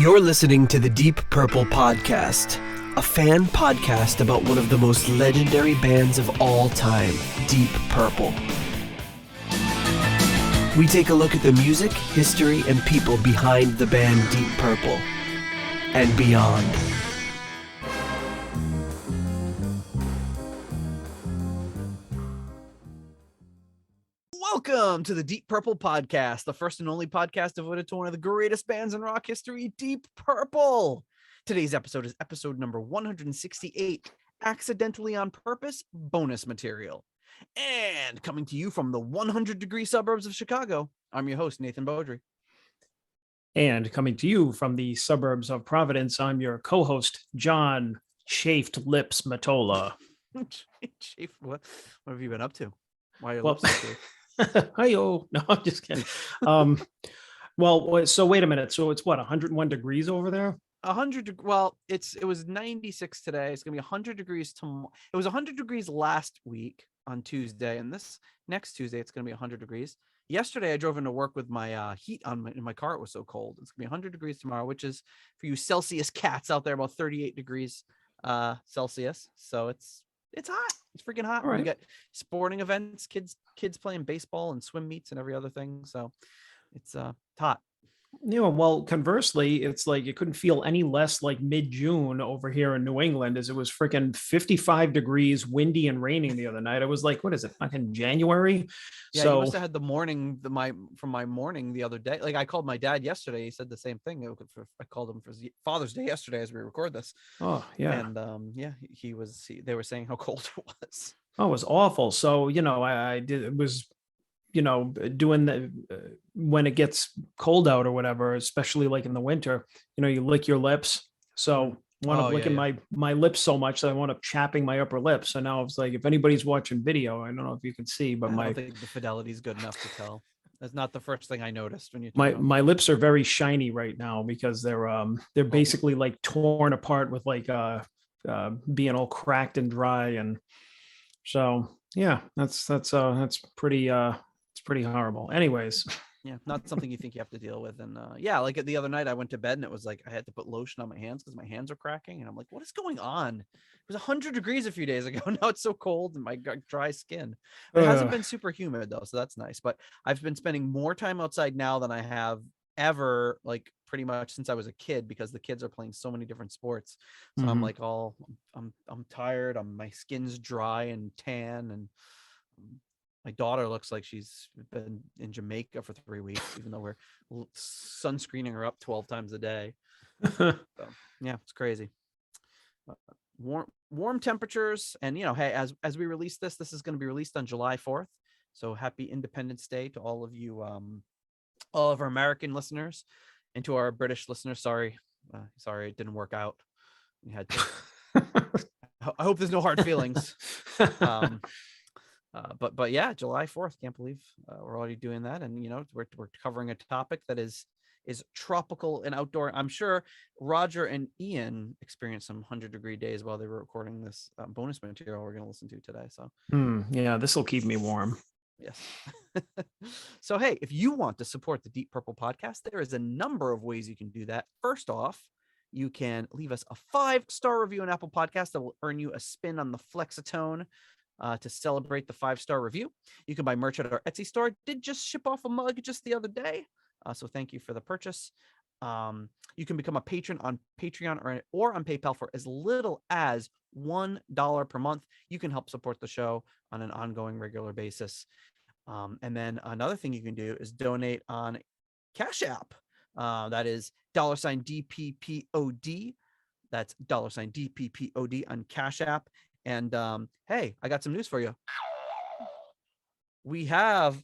You're listening to the Deep Purple Podcast, a fan podcast about one of the most legendary bands of all time, Deep Purple. We take a look at the music, history, and people behind the band Deep Purple and beyond. Welcome to the Deep Purple Podcast, the first and only podcast devoted to one of the greatest bands in rock history, Deep Purple. Today's episode is episode number 168, Accidentally on Purpose bonus material. And coming to you from the 100-degree suburbs of Chicago, I'm your host, Nathan Beaudry. And coming to you from the suburbs of Providence, I'm your co-host, John Chafed Lips Matola. What have you been up to? Why are your Well, lips so hi-yo. No, I'm just kidding. Well, so wait a minute. So it's what, 101 degrees over there? 100. Well, it was 96 today. It's gonna be 100 degrees tomorrow. It was 100 degrees last week on Tuesday, and this next Tuesday it's gonna be 100 degrees. Yesterday I drove into work with my heat on in my car. It was so cold. It's gonna be 100 degrees tomorrow, which is for you Celsius cats out there about 38 degrees Celsius. So it's hot. It's freaking hot. Right. We got sporting events, kids playing baseball and swim meets and every other thing. So it's hot. Well, conversely, it's like it couldn't feel any less like mid-June over here in New England as it was freaking 55 degrees, windy and raining the other night. I was like, what is it, fucking January? Yeah, So you must have had the morning, from my morning the other day. Like I called my dad yesterday. He said the same thing. I called him for Father's Day yesterday as we record this. oh yeah. And they were saying how cold it was. Oh, it was awful. So, I did, it was, doing the, when it gets cold out or whatever, especially like in the winter, you lick your lips. So wound up licking my lips so much that I wound up chapping my upper lip. So now it's like, if anybody's watching video, I don't know if you can see, but I don't think the fidelity is good enough to tell. That's not the first thing I noticed when you my lips are very shiny right now because they're basically like torn apart with like being all cracked and dry. And so yeah, that's pretty it's pretty horrible. Anyways. Yeah, not something you think you have to deal with. And like the other night I went to bed and it was like I had to put lotion on my hands because my hands are cracking. And I'm like, what is going on? It was 100 degrees a few days ago. Now it's so cold and my dry skin. It hasn't been super humid though, so that's nice. But I've been spending more time outside now than I have ever, like pretty much since I was a kid, because the kids are playing so many different sports. So I'm like I'm tired. My skin's dry and tan, and my daughter looks like she's been in Jamaica for 3 weeks, even though we're sunscreening her up 12 times a day. So, yeah, it's crazy. Warm temperatures, and hey, as we release this is going to be released on July 4th. So happy Independence Day to all of you, all of our American listeners, and to our British listeners. Sorry it didn't work out. We had to. I hope there's no hard feelings. But yeah, July 4th. Can't believe we're already doing that. And we're covering a topic that is tropical and outdoor. I'm sure Roger and Ian experienced some 100-degree days while they were recording this bonus material we're going to listen to today. So yeah, this will keep me warm. Yes. So hey, if you want to support the Deep Purple Podcast, there is a number of ways you can do that. First off, you can leave us a 5-star review on Apple Podcasts that will earn you a spin on the Flexatone to celebrate the 5-star review. You can buy merch at our Etsy store. Did just ship off a mug just the other day. So thank you for the purchase. You can become a patron on Patreon or on PayPal for as little as $1 per month. You can help support the show on an ongoing regular basis. And then another thing you can do is donate on Cash App. That is $DPPOD. That's $DPPOD on Cash App. And hey, I got some news for you. We have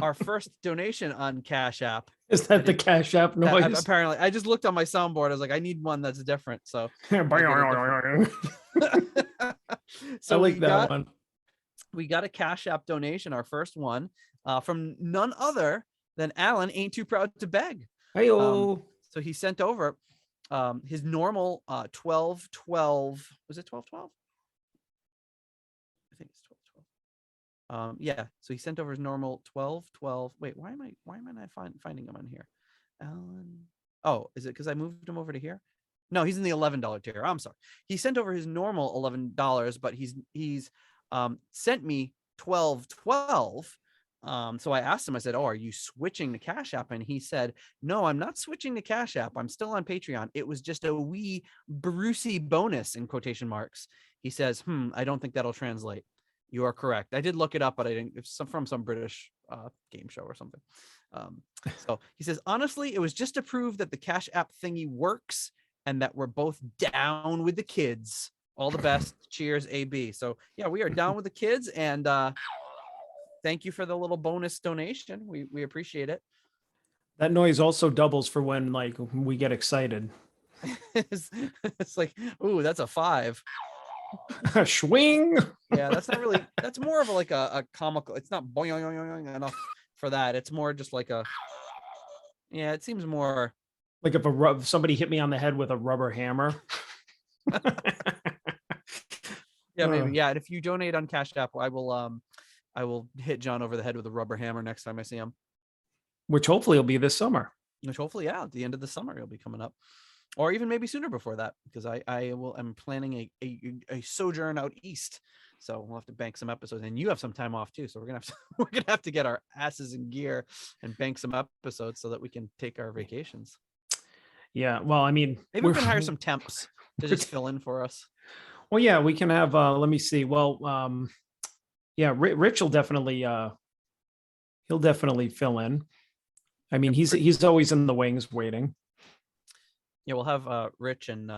our first donation on Cash App. Is that the Cash App noise? Apparently, I just looked on my soundboard. I was like, I need one that's different. So, so I like that one. We got a Cash App donation, our first one, from none other than Alan. Ain't too proud to beg. Hey-o. So he sent over his normal 1212. Was it 1212? I think it's 1212. Yeah, so he sent over his normal 1212. Wait, why am I not finding him on here? Alan Oh, is it because I moved him over to here? No, he's in the $11 tier. I'm sorry. He sent over his normal $11, but he's sent me 12.12. So I asked him, I said, "Oh, are you switching to Cash App?" And he said, "No, I'm not switching to Cash App. I'm still on Patreon. It was just a wee Brucey bonus in quotation marks." He says, "I don't think that'll translate." You are correct. I did look it up, but I didn't. It's from some British game show or something. So he says, "Honestly, it was just to prove that the Cash App thingy works and that we're both down with the kids. All the best. Cheers, AB." So yeah, we are down with the kids, and thank you for the little bonus donation. We appreciate it. That noise also doubles for when like we get excited. It's like, ooh, that's a 5. Swing. Yeah, that's not really. That's more of like a comical. It's not boing enough for that. It's more just like a. Yeah, it seems more. Like if somebody hit me on the head with a rubber hammer. Yeah, maybe. Yeah, and if you donate on Cash App, I will hit John over the head with a rubber hammer next time I see him. Which hopefully will be this summer. Which hopefully, yeah, at the end of the summer he'll be coming up, or even maybe sooner before that, because I'm planning a sojourn out east, so we'll have to bank some episodes, and you have some time off too, so we're gonna have to get our asses in gear and bank some episodes so that we can take our vacations. Yeah, well, I mean, maybe we can hire some temps to just fill in for us. Well, yeah, we can have. Let me see. Well, yeah, Rich will definitely. He'll definitely fill in. I mean, he's always in the wings waiting. Yeah, we'll have Rich and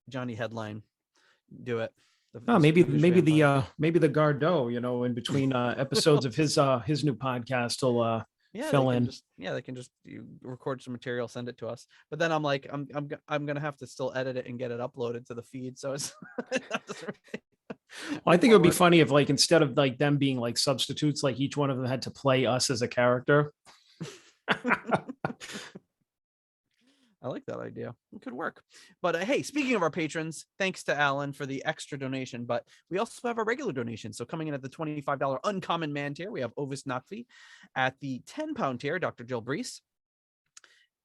Johnny Headline do it. Maybe the Gardeau, in between episodes of his new podcast, will fill in. They can just record some material, send it to us. But then I'm like, I'm gonna have to still edit it and get it uploaded to the feed. So it's. Well, I think it would be funny if, like, instead of like them being like substitutes, like each one of them had to play us as a character. I like that idea. It could work. But hey, speaking of our patrons, thanks to Alan for the extra donation. But we also have a regular donation. So coming in at the $25 Uncommon Man tier, we have Ovis Nakvi. At the £10 tier, Dr. Jill Brees.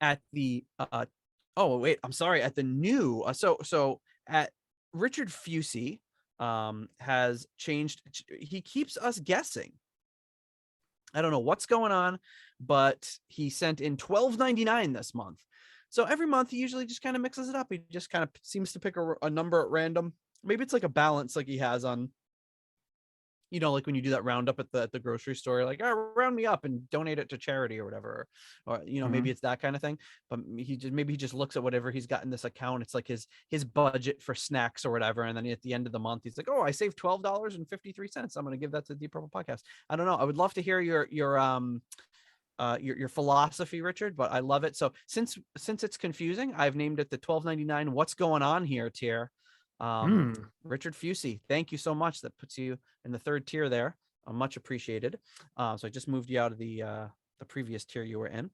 At the at the new so at Richard Fusey has changed. He keeps us guessing. I don't know what's going on, but he sent in $12.99 this month. So every month he usually just kind of mixes it up. He just kind of seems to pick a number at random. Maybe it's like a balance, like he has on, like when you do that roundup at the grocery store, like, "Oh, round me up and donate it to charity or whatever," or maybe it's that kind of thing. But maybe he just looks at whatever he's got in this account. It's like his budget for snacks or whatever, and then at the end of the month he's like, "Oh, I saved $12.53. I'm going to give that to the Deep Purple Podcast." I don't know. I would love to hear your philosophy, Richard, but I love it. So since it's confusing, I've named it the $12.99 What's Going On Here tier. Richard Fusey, thank you so much. That puts you in the third tier there. Much appreciated. So I just moved you out of the previous tier you were in,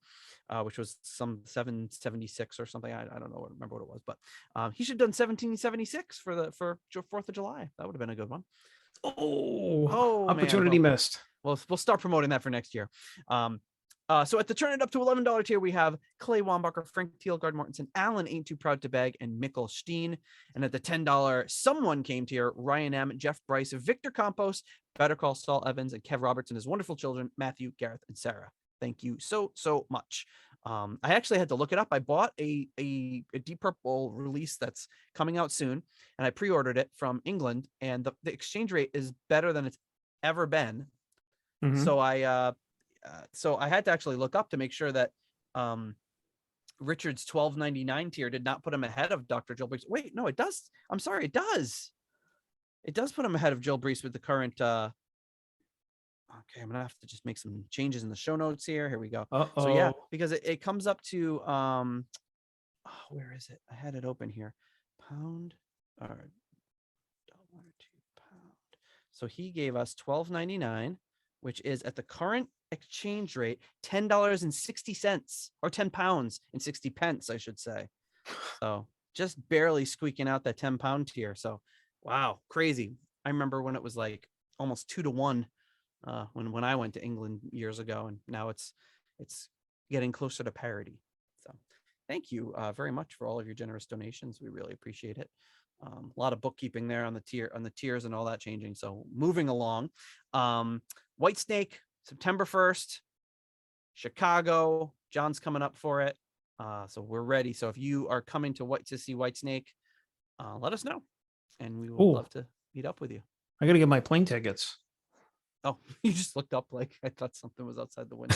which was some 776 or something. I don't know, remember what it was, but he should have done 1776 for 4th of July. That would have been a good one. Oh, opportunity missed. Well, we'll start promoting that for next year. So at the Turn It Up to $11 tier, we have Clay Wambacher, Frank Thielgard Mortensen, Alan Ain't Too Proud to Beg, and Mikkel Steen. And at the $10 Someone Came tier, Ryan M., Jeff Bryce, Victor Campos, Better Call Saul Evans, and Kev Roberts and his wonderful children, Matthew, Gareth, and Sarah. Thank you so much. I actually had to look it up. I bought a Deep Purple release that's coming out soon, and I pre-ordered it from England, and the exchange rate is better than it's ever been. So I had to actually look up to make sure that Richard's $12.99 tier did not put him ahead of Dr. Jill Brees. Wait, no, it does. I'm sorry, it does. It does put him ahead of Jill Brees with the current. Okay, I'm gonna have to just make some changes in the show notes here. Here we go. So yeah, because it comes up to where is it? I had it open here. Pound or $1 to pound. So he gave us $12.99, which is at the current exchange rate $10.60, or £10.60, I should say. So just barely squeaking out that £10 tier. So wow, crazy. I remember when it was like almost 2-1 when I went to England years ago, and now it's getting closer to parity. So thank you very much for all of your generous donations. We really appreciate it. A lot of bookkeeping there on the tiers and all that changing. So moving along, White Snake, September 1st, Chicago. John's coming up for it. So we're ready. So if you are coming to see White Snake, let us know, and we would love to meet up with you. I got to get my plane tickets. Oh, you just looked up like I thought something was outside the window.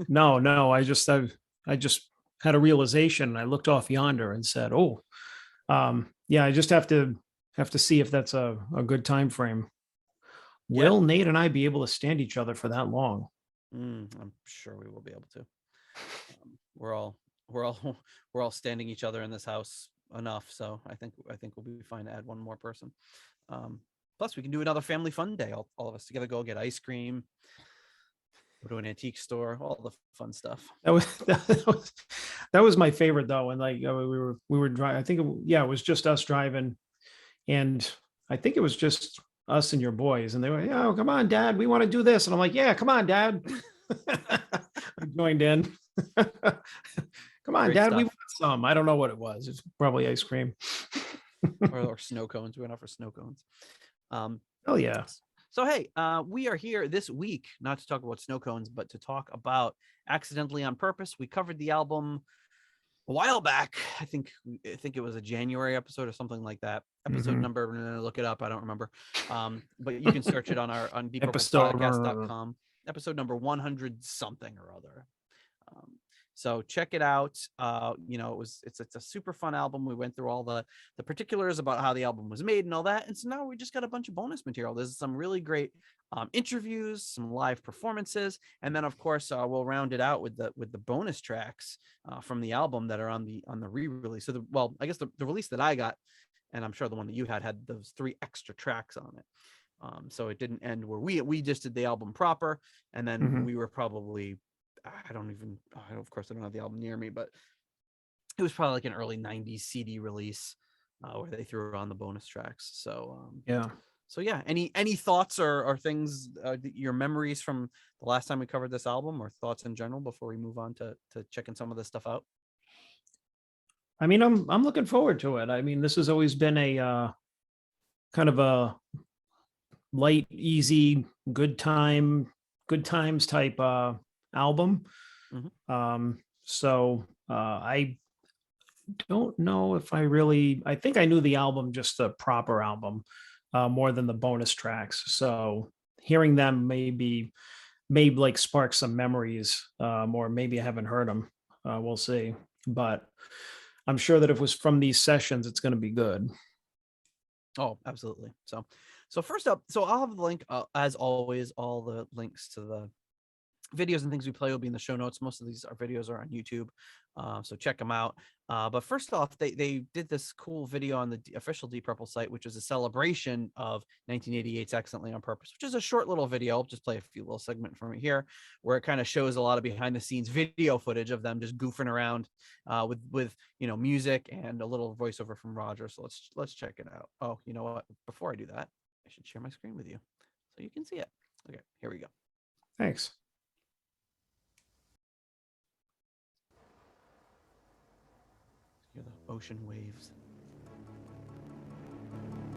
No, I just had a realization. I looked off yonder and said, "Oh, yeah, I just have to see if that's a good time frame." Will Nate and I be able to stand each other for that long? I'm sure we will be able to. We're all standing each other in this house enough, so I think we'll be fine to add one more person. Plus, we can do another family fun day. All of us together, go get ice cream, go to an antique store, all the fun stuff. That was my favorite though. And like we were driving. I think it was just us driving, and I think it was just us and your boys. And they were, "Oh, come on, Dad, we want to do this." And I'm like, "Yeah, come on, Dad." I joined in. Come on, Great Dad, stuff. we want some. I don't know what it was. It's probably ice cream or snow cones. We went out for snow cones. Oh yeah. So hey, we are here this week not to talk about snow cones, but to talk about Accidentally on Purpose. We covered the album a while back. I think it was a January episode or something like that. Episode number, look it up. I don't remember. But you can search it on deeppurplepodcast.com. Episode number 100 something or other. So check it out. It's a super fun album. We went through all the particulars about how the album was made and all that. And so now we just got a bunch of bonus material. There's some really great interviews, some live performances, and then of course we'll round it out with the bonus tracks from the album that are on the re-release. So I guess the release that I got, and I'm sure the one that you had those 3 extra tracks on it. So it didn't end where we just did the album proper, and then we were probably, of course I don't have the album near me, but it was probably like an early 90s CD release where they threw on the bonus tracks. So yeah, any thoughts or things, your memories from the last time we covered this album, or thoughts in general before we move on to checking some of this stuff out? I mean, I'm looking forward to it. I mean, this has always been a kind of a light, easy, good times type album. So I don't know if I think I knew the album, just the proper album, more than the bonus tracks. So hearing them may like spark some memories, or maybe I haven't heard them. We'll see. But I'm sure that if it was from these sessions, it's going to be good. Oh, absolutely. So first up, so I'll have the link, as always, all the links to the videos and things we play will be in the show notes. Most of these videos are on YouTube, so check them out. But first off, they did this cool video on the official Deep Purple site, which is a celebration of 1988's Accidentally on Purpose, which is a short little video. I'll just play a few little segment from it here, where it kind of shows a lot of behind the scenes video footage of them just goofing around with music and a little voiceover from Roger. So let's check it out. Oh, you know what? Before I do that, I should share my screen with you so you can see it. Okay, here we go. Thanks. Hear the ocean waves.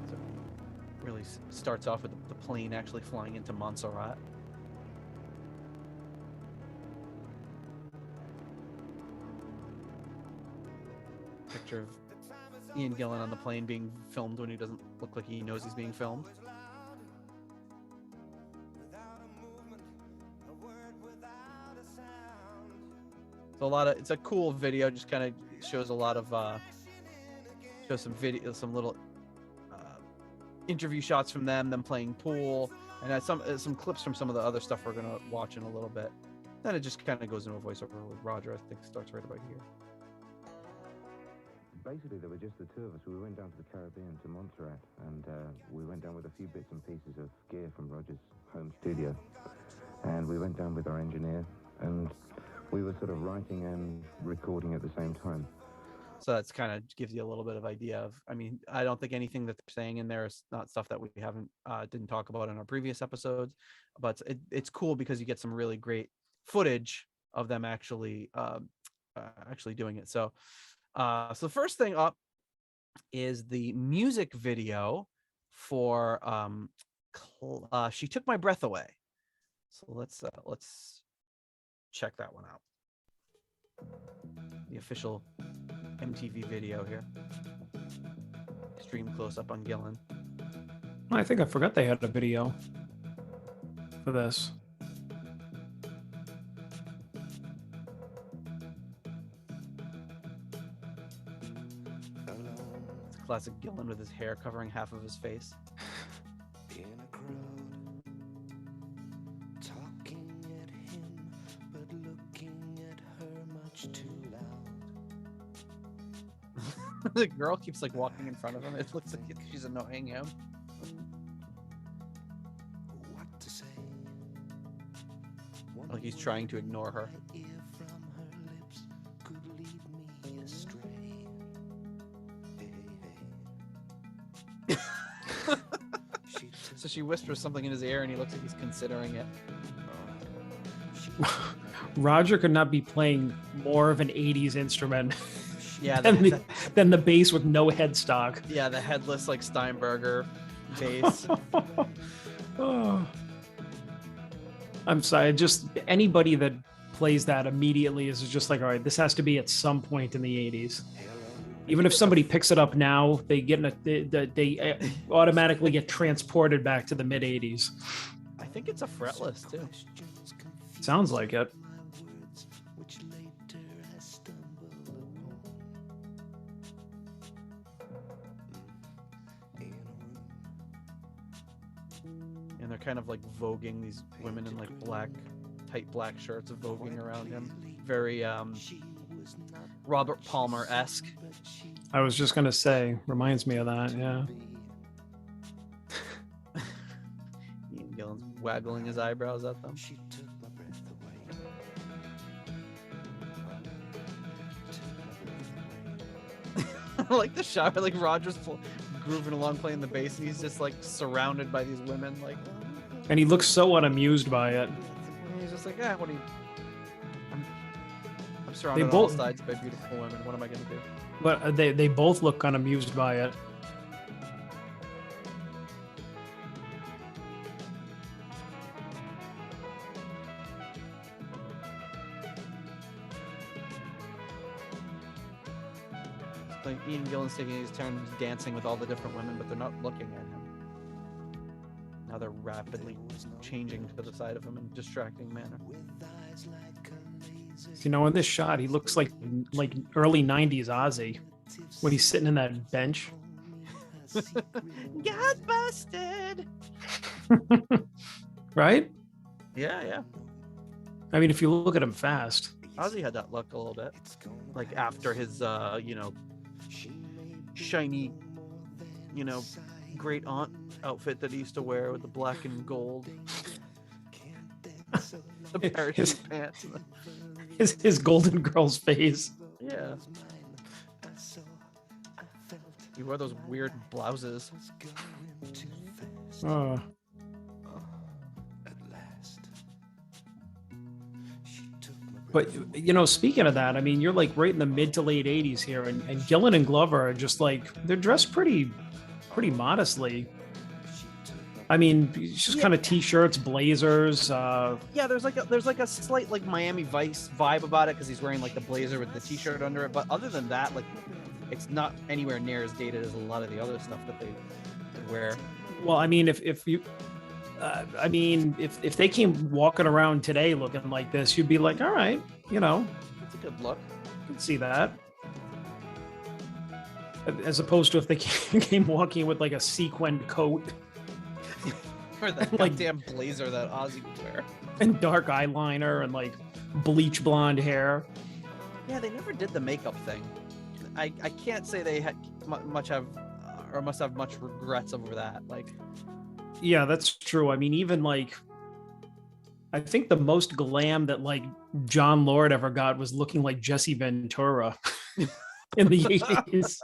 So it really starts off with the plane actually flying into Montserrat. Picture of Ian Gillan on the plane being filmed when he doesn't look like he knows he's being filmed. So it's a cool video, just kind of shows a lot of shows some little interview shots from them playing pool, and some clips from some of the other stuff we're gonna watch in a little bit. Then it just kind of goes into a voiceover with Roger. I think starts right about here. Basically, there were just the 2 of us. We went down to the Caribbean, to Montserrat, and we went down with a few bits and pieces of gear from Roger's home studio. And we went down with our engineer, and we were sort of writing and recording at the same time. So that's kind of gives you a little bit of idea of, I mean, I don't think anything that they're saying in there is not stuff that we didn't talk about in our previous episodes, but it's cool because you get some really great footage of them actually actually doing it. So so the first thing up is the music video for She Took My Breath Away. So let's check that one out. The official MTV video here. Extreme close up on Gillan. I think I forgot they had a video for this. It's classic Gillan with his hair covering half of his face. In a crowd, talking at him, but looking at her much too loud. The girl keeps like walking in front of him. It looks like she's annoying him. What to say? Like he's trying to ignore her. Ear from her lips could lead me astray. Hey, hey. She took So she whispers something in his ear and he looks like he's considering it. Roger could not be playing more of an 80s instrument Yeah, than the bass with no headstock. yeah, the headless like Steinberger bass. Oh. I'm sorry, just anybody that plays that immediately is just like, all right, this has to be at some point in the 80s. Even if somebody picks it up now, they get they automatically get transported back to the mid 80s. I think it's a fretless too. Sounds like it. which later I stumbled upon. In a room. And they're kind of like voguing, these women in like tight black shirts of voguing around him. Very Robert Palmer-esque. I was just gonna say, reminds me of that. Yeah. Ian Gillan's waggling his eyebrows at them. She took my breath away. I like the shot where like Roger's grooving along playing the bass and he's just like surrounded by these women like, And he looks so unamused by it. and he's just like, what do you, I'm surrounded on all both- sides by beautiful women, what am I gonna do? But they both look unamused by it. It's like Ian Gillan's taking his turn dancing with all the different women, but they're not looking at him. Now they're rapidly changing to the side of him in a distracting manner. You know, in this shot, he looks like early 90s Ozzy when he's sitting in that bench. Got busted. Right? Yeah. I mean, if you look at him fast. Ozzy had that look a little bit, like after his, shiny, great aunt outfit that he used to wear with the black and gold, the parachute pants. His Golden Girls face. Yeah. He wore those weird blouses. Oh. But, speaking of that, I mean, you're like right in the mid to late 80s here, and Gillan and Glover are just like, they're dressed pretty modestly. I mean, just kind of t-shirts, blazers. Yeah, there's like a slight like Miami Vice vibe about it because he's wearing like the blazer with the t-shirt under it. But other than that, like, it's not anywhere near as dated as a lot of the other stuff that they wear. Well, I mean, if they came walking around today looking like this, you'd be like, all right, It's a good look. I can see that. As opposed to if they came walking with like a sequined coat Or that Like- goddamn blazer that Ozzy would wear. and dark eyeliner and like bleach blonde hair. Yeah, they never did the makeup thing. I can't say they had must have much regrets over that. Like, Yeah, that's true. I mean, even like, I think the most glam that like John Lord ever got was looking like Jesse Ventura in the 80s.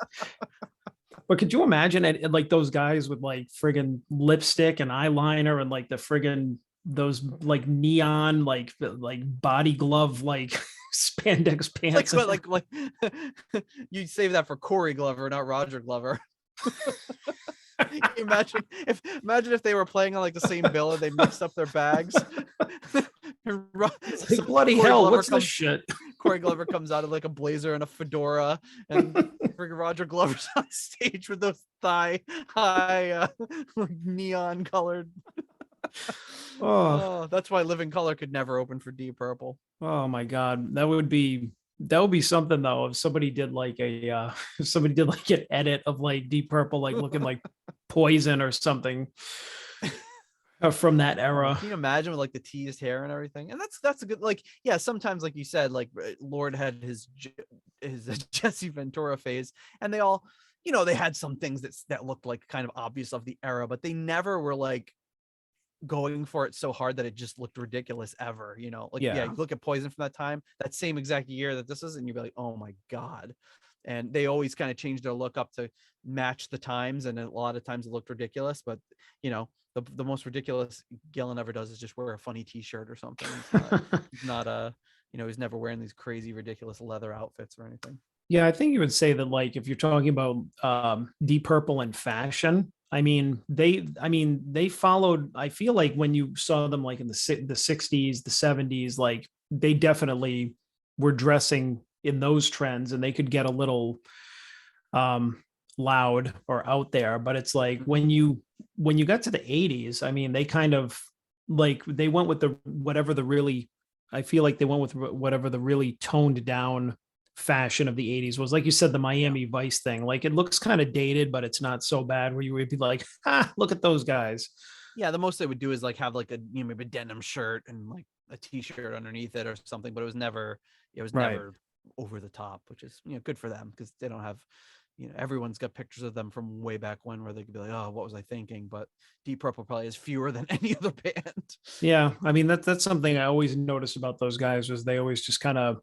But could you imagine like those guys with like friggin' lipstick and eyeliner and like the friggin' those like neon like body glove like spandex pants. Like you save that for Corey Glover, not Roger Glover. Imagine if they were playing on like the same bill and they mixed up their bags. It's like, bloody hell, what's this shit? Corey Glover comes out of like a blazer and a fedora, and freaking Roger Glover's on stage with those thigh high neon colored. Oh, that's why Living Color could never open for Deep Purple. Oh my God, that would be something though. If somebody did like an edit of like Deep Purple, like looking like Poison or something from that era. Can you imagine with like the teased hair and everything? And that's a good, like, yeah, sometimes like you said, like Lord had his Jesse Ventura phase, and they all, you know, they had some things that looked like kind of obvious of the era, but they never were like going for it so hard that it just looked ridiculous ever, you know. Like, yeah, you look at Poison from that time, that same exact year that this is, and you'd be like, oh my God. And they always kind of changed their look up to match the times, and a lot of times it looked ridiculous, but you know, the most ridiculous Gillan ever does is just wear a funny t-shirt or something. He's not you know, he's never wearing these crazy ridiculous leather outfits or anything. Yeah, I think you would say that, like, if you're talking about Deep Purple and fashion, I mean, they followed, I feel like when you saw them like in the 60s, the 70s, like they definitely were dressing in those trends, and they could get a little loud or out there. But it's like when you got to the 80s, I mean, they kind of like, they went with I feel like they went with whatever the really toned down fashion of the 80s was. Like you said, the Miami Vice thing, like it looks kind of dated, but it's not so bad where you would be like, look at those guys. Yeah, the most they would do is like have like a, you know, maybe a denim shirt and like a t-shirt underneath it or something, but it was never over the top, which is, you know, good for them, because they don't have, you know, everyone's got pictures of them from way back when where they could be like, oh, what was I thinking? But Deep Purple probably has fewer than any other band. Yeah, I mean, that's something I always noticed about those guys, was they always just kind of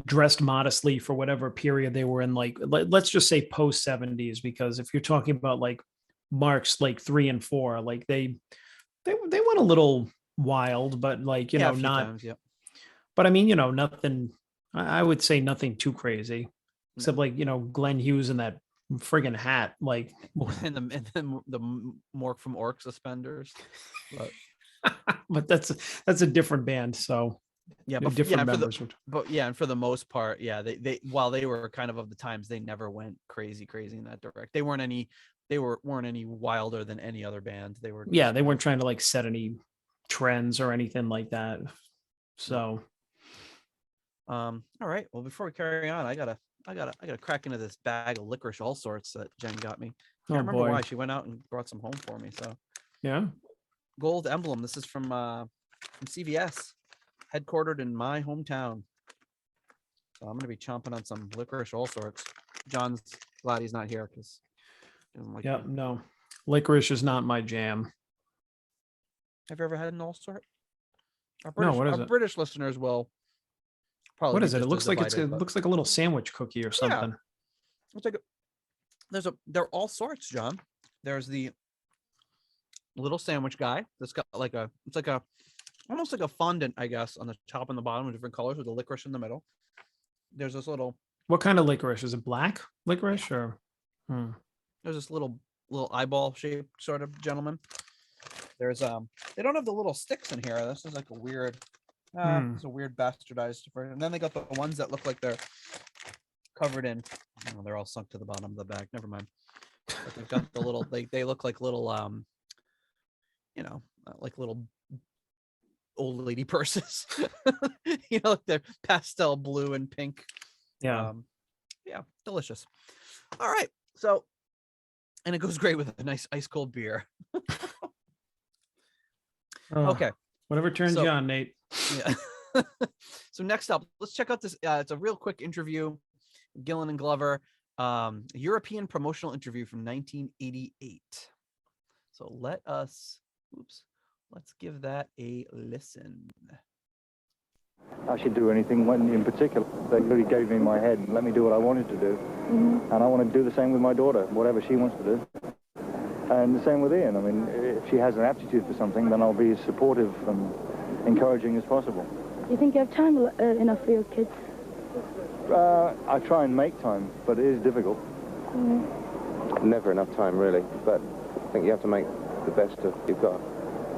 dressed modestly for whatever period they were in. Like, let's just say post 70s, because if you're talking about like Marks like 3 and 4, like they went a little wild, but like, you know, not times, yeah. But I mean, you know, nothing, I would say nothing too crazy, except like, you know, Glenn Hughes in that friggin' hat, like, and the Mork from Orc suspenders. But that's a different band. So yeah, but different members. And for the most part, yeah, they while they were kind of the times, they never went crazy in that direct. They weren't any wilder than any other band. They were, yeah, they weren't trying to like set any trends or anything like that. So all right, well, before we carry on, I gotta crack into this bag of licorice all sorts that Jen got me. I remember why. She went out and brought some home for me. So yeah, Gold Emblem. This is from CVS, headquartered in my hometown. So I'm gonna be chomping on some licorice all sorts. John's glad he's not here because like, yeah, no, licorice is not my jam. Have you ever had an all sort? Our British listeners will probably. What is it? It looks like it looks like a little sandwich cookie or something. Yeah. It's like they're all sorts, John. There's the little sandwich guy that's got like almost like a fondant, I guess, on the top and the bottom with different colors with the licorice in the middle. There's this little. What kind of licorice? Is it black licorice or? There's this little eyeball shaped sort of gentleman. There's they don't have the little sticks in here. This is like a weird, it's a weird bastardized version. And then they got the ones that look like they're covered in. Oh, they're all sunk to the bottom of the bag. Never mind. But they've got the little. They look like little you know, like little old lady purses. You know, like they're pastel blue and pink. Yeah. Yeah, delicious. All right, so, and it goes great with a nice ice cold beer. Okay. Whatever turns you on, Nate. Yeah. So next up, let's check out this. It's a real quick interview. Gillan and Glover, European promotional interview from 1988. So let's give that a listen. I should do anything in particular. They really gave me my head and let me do what I wanted to do. And I want to do the same with my daughter, whatever she wants to do. And the same with Ian. I mean, if she has an aptitude for something, then I'll be as supportive and encouraging as possible. Do you think you have time enough for your kids? I try and make time, but it is difficult. Never enough time, really, but I think you have to make the best of what you've got.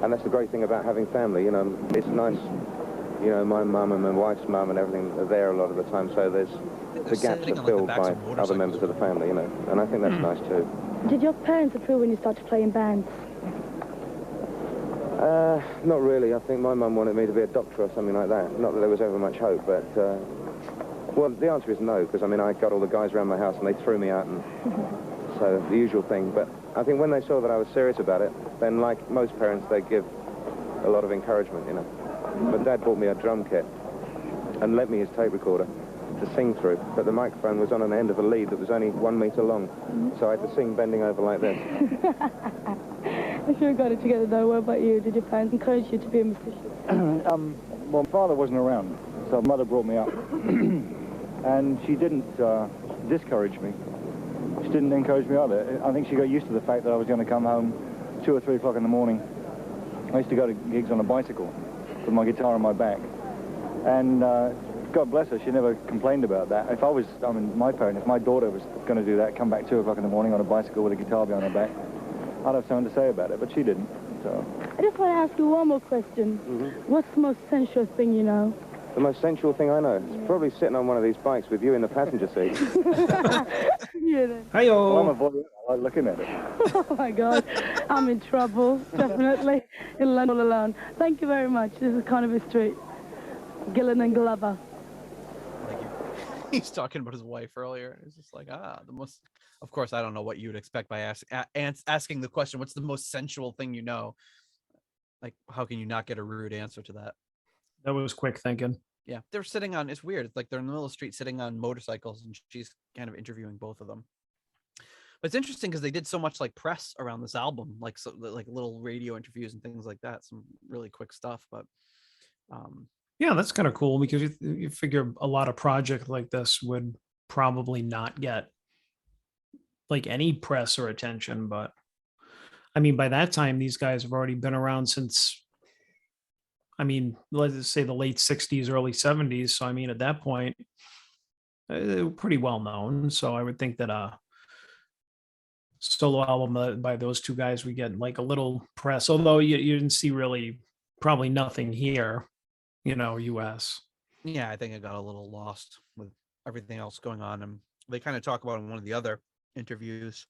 And that's the great thing about having family, you know. It's nice, you know, my mum and my wife's mum and everything are there a lot of the time, so the gaps are filled by other members of the family, you know, and I think that's nice too. Did your parents approve when you started playing bands? Not really. I think my mum wanted me to be a doctor or something like that. Not that there was ever much hope, but, well, the answer is no, because, I mean, I got all the guys around my house and they threw me out, and so the usual thing. But I think when they saw that I was serious about it, then, like most parents, they give a lot of encouragement, you know. But Dad bought me a drum kit and lent me his tape recorder to sing through, but the microphone was on an end of a lead that was only 1 meter long, so I had to sing bending over like this. I sure got it together, though. What about you? Did your parents encourage you to be a musician? Well, my father wasn't around, so mother brought me up. And she didn't discourage me. She didn't encourage me either. I think she got used to the fact that I was going to come home 2 or 3 o'clock in the morning. I used to go to gigs on a bicycle with my guitar on my back. And God bless her, she never complained about that. If I was, I mean, my parent, if my daughter was going to do that, come back 2 o'clock in the morning on a bicycle with a guitar behind her back, I'd have something to say about it, but she didn't, so. I just want to ask you one more question. What's the most sensual thing you know? The most sensual thing I know is probably sitting on one of these bikes with you in the passenger seat. Yeah, then. Well, I'm a Hiyo. voyeur. I like looking at it. Oh, my God. I'm in trouble, definitely. In London all alone. Thank you very much. This is Carnaby Street. Gillan and Glover. Like he's talking about his wife earlier, and it's just like, the most. Of course, I don't know what you would expect by asking the question. What's the most sensual thing you know? Like, how can you not get a rude answer to that? That was quick thinking. Yeah, they're sitting on. It's weird. It's like they're in the middle of the street, sitting on motorcycles, and she's kind of interviewing both of them. But it's interesting because they did so much like press around this album, like like little radio interviews and things like that. Some really quick stuff, but. Yeah, that's kind of cool because you figure a lot of project like this would probably not get like any press or attention. But I mean, by that time, these guys have already been around since, I mean, let's say the late 60s, early 70s. So, I mean, at that point, they were pretty well known. So I would think that a solo album by those two guys would get like a little press, although you didn't see really probably nothing here, you know, US. Yeah, I think it got a little lost with everything else going on, and they kind of talk about in one of the other interviews.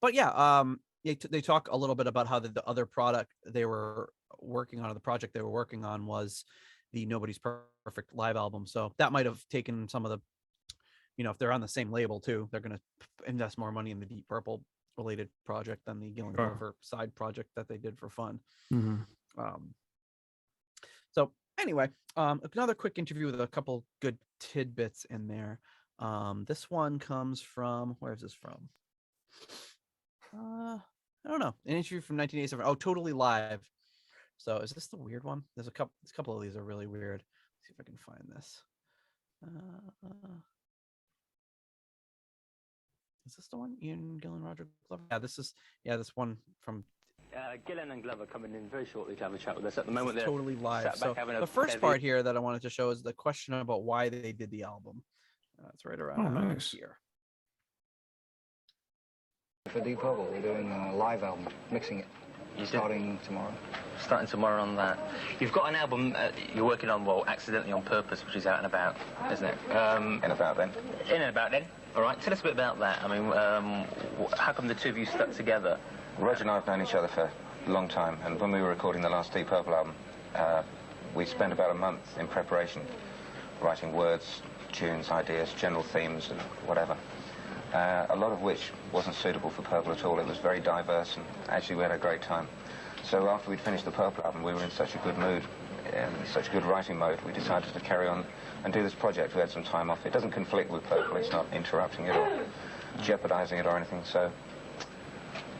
But yeah, they talk a little bit about how the other product they were working on, or the project they were working on, was the Nobody's Perfect live album. So that might have taken some of the, if they're on the same label too, they're going to invest more money in the Deep Purple related project than the Gillan Sure. Glover side project that they did for fun. Mhm. So anyway, another quick interview with a couple good tidbits in there. This one comes from, where is this from? I don't know. An interview from 1987. Oh, Totally Live. So is this the weird one? There's a couple of these are really weird. Let's see if I can find this. Is this the one? Ian Gillan, Roger Glover? Yeah, this one from Gillan and Glover coming in very shortly to have a chat with us. At the moment, they're Totally Live. sat back So having a the first heavy- part here that I wanted to show is the question about why they did the album. It's right around nice. here. For Deep Purple, we're doing a live album, mixing it, starting tomorrow. Starting tomorrow on that. You've got an album you're working on, well, Accidentally on Purpose, which is out and about, isn't it? In about then. In and about then. All right, tell us a bit about that. I mean, how come the two of you stuck together? Roger and I have known each other for a long time, and when we were recording the last Deep Purple album, we spent about a month in preparation, writing words, tunes, ideas, general themes, and whatever. A lot of which wasn't suitable for Purple at all. It was very diverse, and actually we had a great time. So after we'd finished the Purple album, we were in such a good mood, in such a good writing mode, we decided to carry on and do this project. We had some time off. It doesn't conflict with Purple. It's not interrupting it or jeopardizing it or anything. So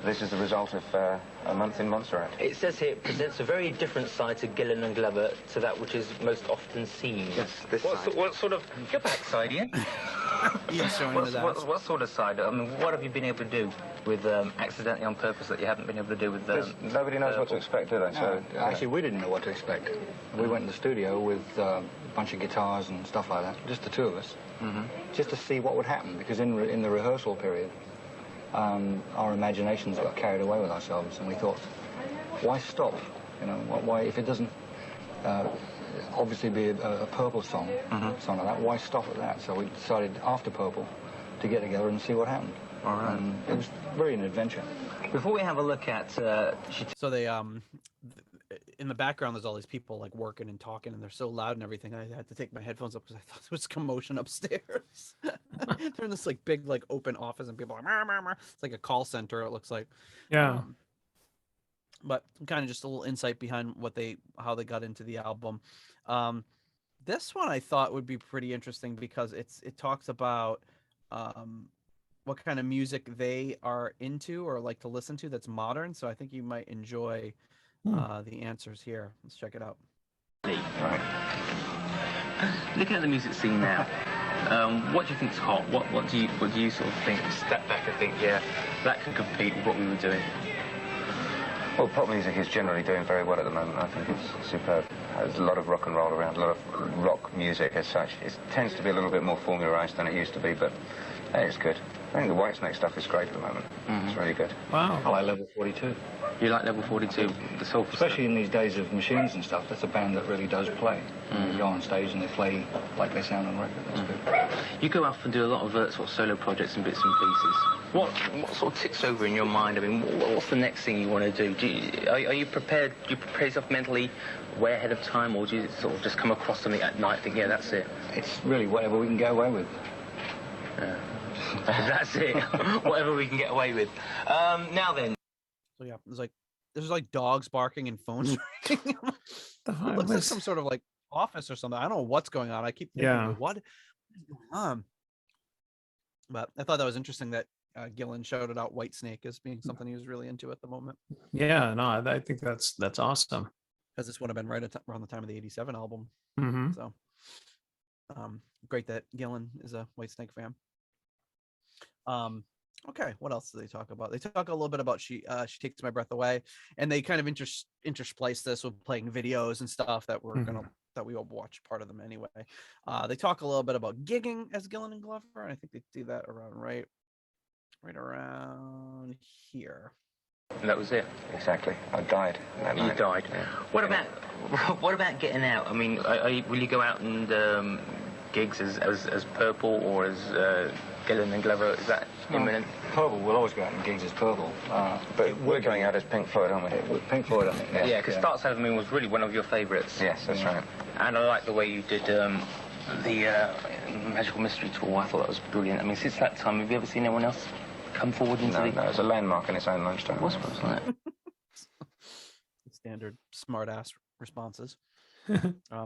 this is the result of a month in Montserrat. It says here it presents a very different side to Gillan and Glover to that which is most often seen. Yes, this side. What sort of... Your backside, Ian? Ian's showing me that. What sort of side? I mean, what have you been able to do with Accidentally on Purpose that you haven't been able to do with... Nobody knows what to expect, do they? So, Actually, we didn't know what to expect. We went in the studio with a bunch of guitars and stuff like that, just the two of us, just to see what would happen, because in the rehearsal period, our imaginations got carried away with ourselves, and we thought, why stop? You know, why, if it doesn't obviously be a Purple song, something like that, why stop at that? So we decided after Purple to get together and see what happened. All right. It was really an adventure. Before we have a look at... So they in the background there's all these people like working and talking, and they're so loud and everything. I had to take my headphones up because I thought there was commotion upstairs. They're in this like big like open office, and people are like, "Meh, meh, meh." It's like a call center, it looks like. Yeah. But kind of just a little insight behind how they got into the album. This one I thought would be pretty interesting because it talks about what kind of music they are into or like to listen to that's modern. So I think you might enjoy the answers here. Let's check it out. Right. Looking at the music scene now, what do you think's hot? What do you sort of think? Step back and think, yeah, that could compete with what we were doing. well, pop music is generally doing very well at the moment. I think it's superb. There's a lot of rock and roll around, a lot of rock music as such. It tends to be a little bit more formulaized than it used to be, but it's good. I think the Whitesnake stuff is great at the moment. It's really good. Wow. I like Level 42. You like Level 42, the soul Especially in these days of machines and stuff, that's a band that really does play. They go on stage and they play like they sound on record. That's good. You go off and do a lot of sort of solo projects and bits and pieces. What sort of ticks over in your mind? I mean, what's the next thing you want to do? Are you prepared? Do you prepare yourself mentally way ahead of time, or do you sort of just come across something at night and think, yeah, that's it? It's really whatever we can get away with. Yeah. That's it. Whatever we can get away with. Now then. So yeah, there's like dogs barking and phones ringing. It looks like some sort of like office or something. I don't know what's going on. I keep thinking, what is going on? But I thought that was interesting that Gillan shouted out Whitesnake as being something he was really into at the moment. Yeah, no, I think that's awesome. Because this would have been right around the time of the '87 album. Mm-hmm. So great that Gillan is a Whitesnake fan. Okay, what else do they talk about? They talk a little bit about she takes my breath away, and they kind of intersplice this with playing videos and stuff that that we will watch part of them anyway. They talk a little bit about gigging as Gillan and Glover, and I think they do that around right around here. And that was it. Exactly. I died that night. You died. Yeah. What about getting out? I mean, will you go out and gigs as Purple or as Gillan and Glover? Is that imminent? Purple, we'll always go out in gigs as Purple. But we're going out as Pink Floyd, aren't we? With Pink Floyd, I think. Yeah, because Starts Out of Me was really one of your favourites. Yes, that's right. And I like the way you did the Magical Mystery Tour. I thought that was brilliant. I mean, since that time, have you ever seen anyone else come forward into No, the... no, it's a landmark in its own lunchtime. Wasn't it? Standard smart ass responses.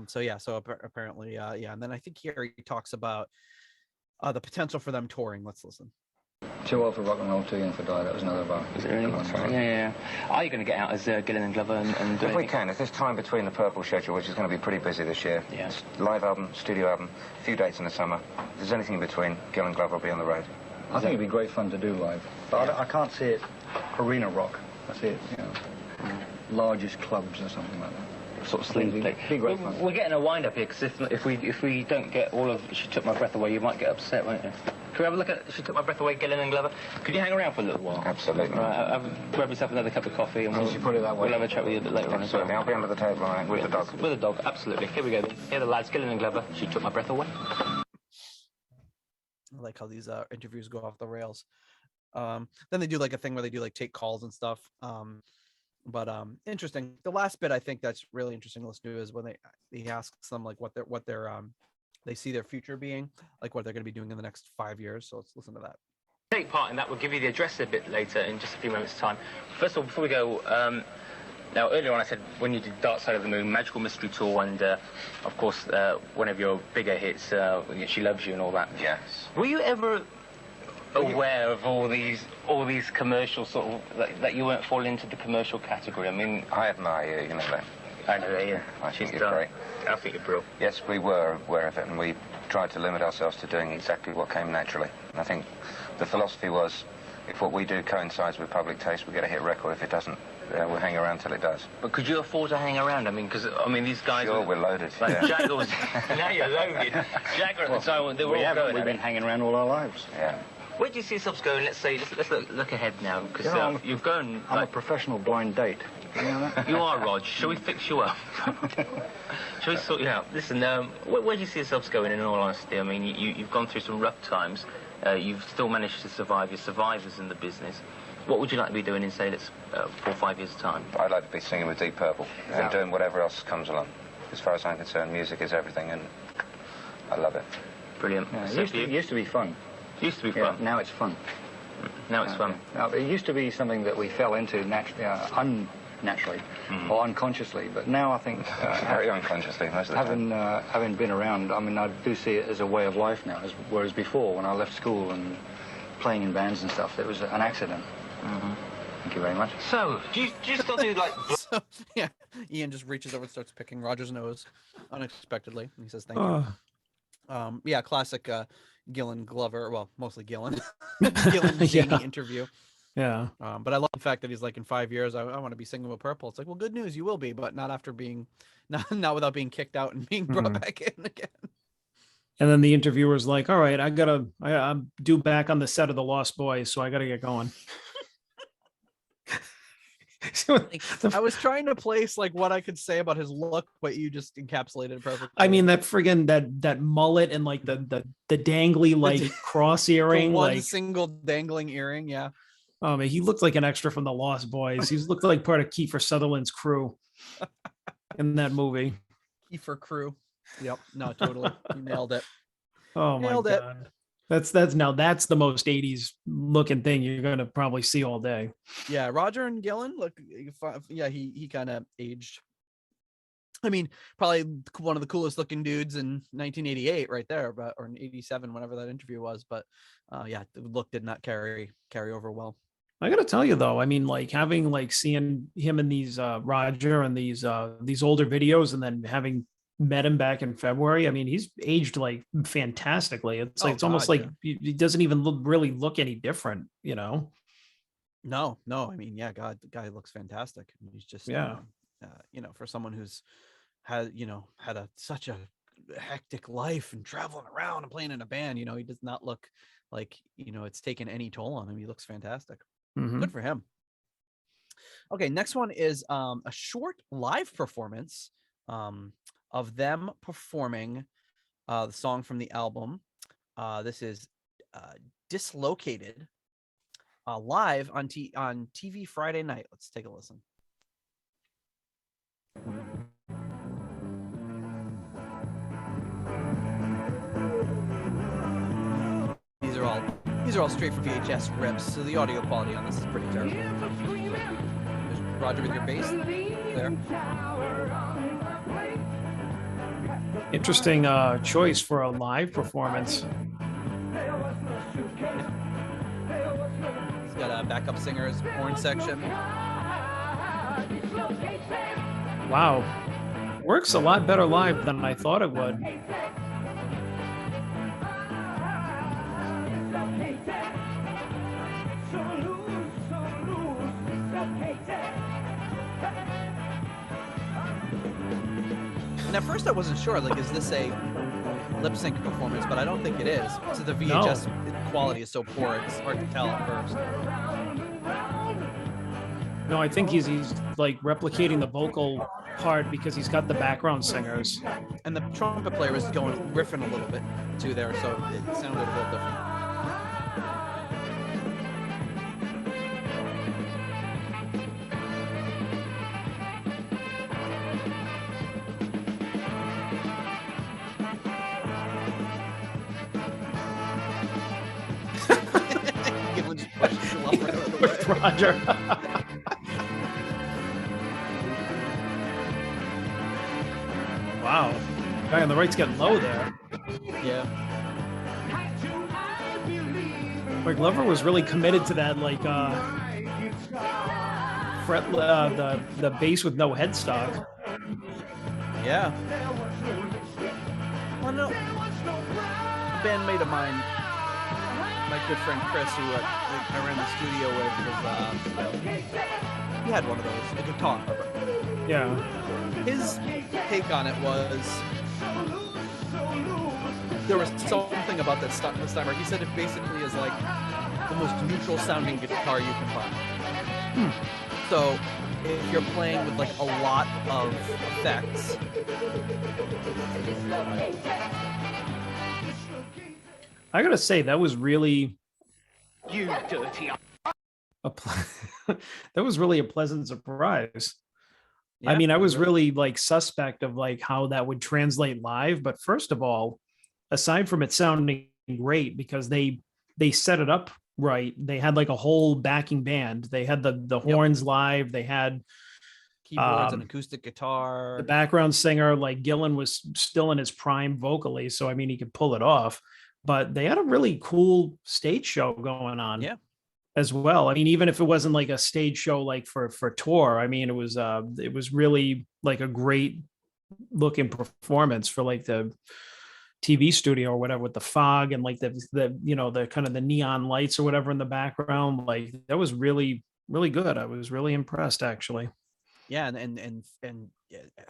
So yeah, so apparently, yeah, and then I think here he talks about the potential for them touring. Let's listen. Too old for rock and roll, too young for die. That was another of our... Is it really? Yeah. Are you going to get out as Gillan and Glover and do If we anything? can, if there's time between the Purple schedule, which is going to be pretty busy this year, Yeah. live album, studio album, a few dates in the summer. If there's anything in between, Gil and Glover will be on the road. I think it'd be great fun to do live. But I can't see it arena rock. I see it, largest clubs or something like that. Sort of sling play. Be great fun. We're getting a wind up here because if we don't get all of She Took My Breath Away, you might get upset, won't you? Can we have a look at She Took My Breath Away, Gillan and Glover? Could you hang around for a little while? Absolutely. Right, grab yourself another cup of coffee and You should put it that way. we'll have a chat with you a bit later on as well. Absolutely. I'll be under the table, all right, with the dog. With the dog, absolutely. Here we go then. Here are the lads, Gillan and Glover. She Took My Breath Away. I like how these interviews go off the rails. Then they do like a thing where they do like take calls and stuff. But interesting. The last bit I think that's really interesting to listen to is when he asks them like what their they see their future being, like what they're going to be doing in the next 5 years. So let's listen to that. Take part in that. We'll give you the address a bit later in just a few moments' time. First of all, before we go, now earlier on I said when you did Dark Side of the Moon, Magical Mystery Tour, and of course one of your bigger hits, She Loves You and all that. Yes. Were you ever aware of all these commercials, sort of that you weren't falling into the commercial category? I mean, I admire you, you know that. I know that, yeah. I think you're great. I think you're brilliant. Yes, we were aware of it, and we tried to limit ourselves to doing exactly what came naturally. And I think the philosophy was, if what we do coincides with public taste, we get a hit record. If it doesn't, we'll hang around till it does. But could you afford to hang around? I mean, because these guys. Sure, we're loaded. Like Yeah. Jagger was. Now you're loaded. Jagger at the time, they were all going. We've been hanging around all our lives. Yeah. Where do you see yourselves going? Let's look ahead now, because you've gone. I'm a professional blind date. You know that? You are, Rog. Shall we fix you up? Shall we sort you out? Listen, where do you see yourselves going, in all honesty? I mean, you've gone through some rough times. You've still managed to survive. You're survivors in the business. What would you like to be doing in, say, 4 or 5 years' time? I'd like to be singing with Deep Purple and doing whatever else comes along. As far as I'm concerned, music is everything, and I love it. Brilliant. Yeah, So it used to be fun. Used to be Yeah, fun. now it's fun. Now it's fun. Now, it used to be something that we fell into unnaturally or unconsciously, but now I think Very unconsciously, most of the time. having been around, I mean, I do see it as a way of life now, whereas before, when I left school and playing in bands and stuff, it was an accident. Thank you very much. So, do you still do like? So yeah, Ian just reaches over and starts picking Roger's nose unexpectedly. And he says, "Thank you." Yeah, classic Gillan Glover. Well, mostly Gillan. Gillan Janie interview. Yeah. But I love the fact that he's like, in 5 years, I want to be singing with Purple. It's like, well, good news, you will be, but not after being, not without being kicked out and being brought back in again. And then the interviewer's like, all right, I'm due back on the set of The Lost Boys, so I gotta get going. I was trying to place like what I could say about his look, but you just encapsulated it perfectly. I mean, that friggin' that mullet and like the dangly like cross earring, one like single dangling earring. Yeah. oh man, he looked like an extra from The Lost Boys. He looked like part of Kiefer Sutherland's crew in that movie. Kiefer crew. Yep. No, totally. You nailed it. Oh my Nailed it. god. That's the most 80s looking thing you're gonna probably see all day. Yeah, Roger and Gillan, look, yeah, he kind of aged. I mean, probably one of the coolest looking dudes in 1988, right there, or in '87, whenever that interview was. But yeah, the look did not carry over well. I gotta tell you though, I mean, like seeing him in these Roger and these older videos, and then having met him back in February. I mean, he's aged like fantastically. It's like, it's almost like he doesn't even really look any different, you know? No. I mean, yeah, God, the guy looks fantastic. He's just, you know, for someone who's had such a hectic life and traveling around and playing in a band, you know, he does not look like, you know, it's taken any toll on him. He looks fantastic. Good for him. Okay. Next one is a short live performance, of them performing the song from the album. This is Dislocated, live on TV Friday night. Let's take a listen. These are all These are all straight from VHS rips, so the audio quality on this is pretty terrible. There's Roger with your bass there. Interesting choice for a live performance. He's got a backup singer's horn section. Wow. Works a lot better live than I thought it would. And at first I wasn't sure, like, is this a lip sync performance? But I don't think it is. So the VHS quality is so poor, it's hard to tell at first. No, I think he's like replicating the vocal part because he's got the background singers. And the trumpet player was going riffing a little bit too there, so it sounded a little different. Gillan just pushed the lover out of the way. Roger. Wow. Guy on the right's getting low there. Yeah. Like Glover was really committed to that, like fret, the bass with no headstock. Yeah. Well, no. A bandmate of mine, my good friend Chris, who I ran the studio with, was he had one of those, a guitar. Yeah. His take on it was there was something about this Steinberg. He said it basically is like the most neutral sounding guitar you can buy. So if you're playing with like a lot of effects, I gotta say that was really You dirty. that was really a pleasant surprise. yeah, I mean, I was really like suspect of like how that would translate live, but first of all, aside from it sounding great because they set it up right, they had like a whole backing band. They had the horns live, they had keyboards and acoustic guitar. the background singer, like Gillan was still in his prime vocally, so I mean he could pull it off. But they had a really cool stage show going on. Yeah. As well. I mean, even if it wasn't like a stage show like for tour, I mean, it was really like a great looking performance for like the TV studio or whatever, with the fog and like the you know, the kind of the neon lights or whatever in the background. Like that was really, really good. I was really impressed actually. Yeah, and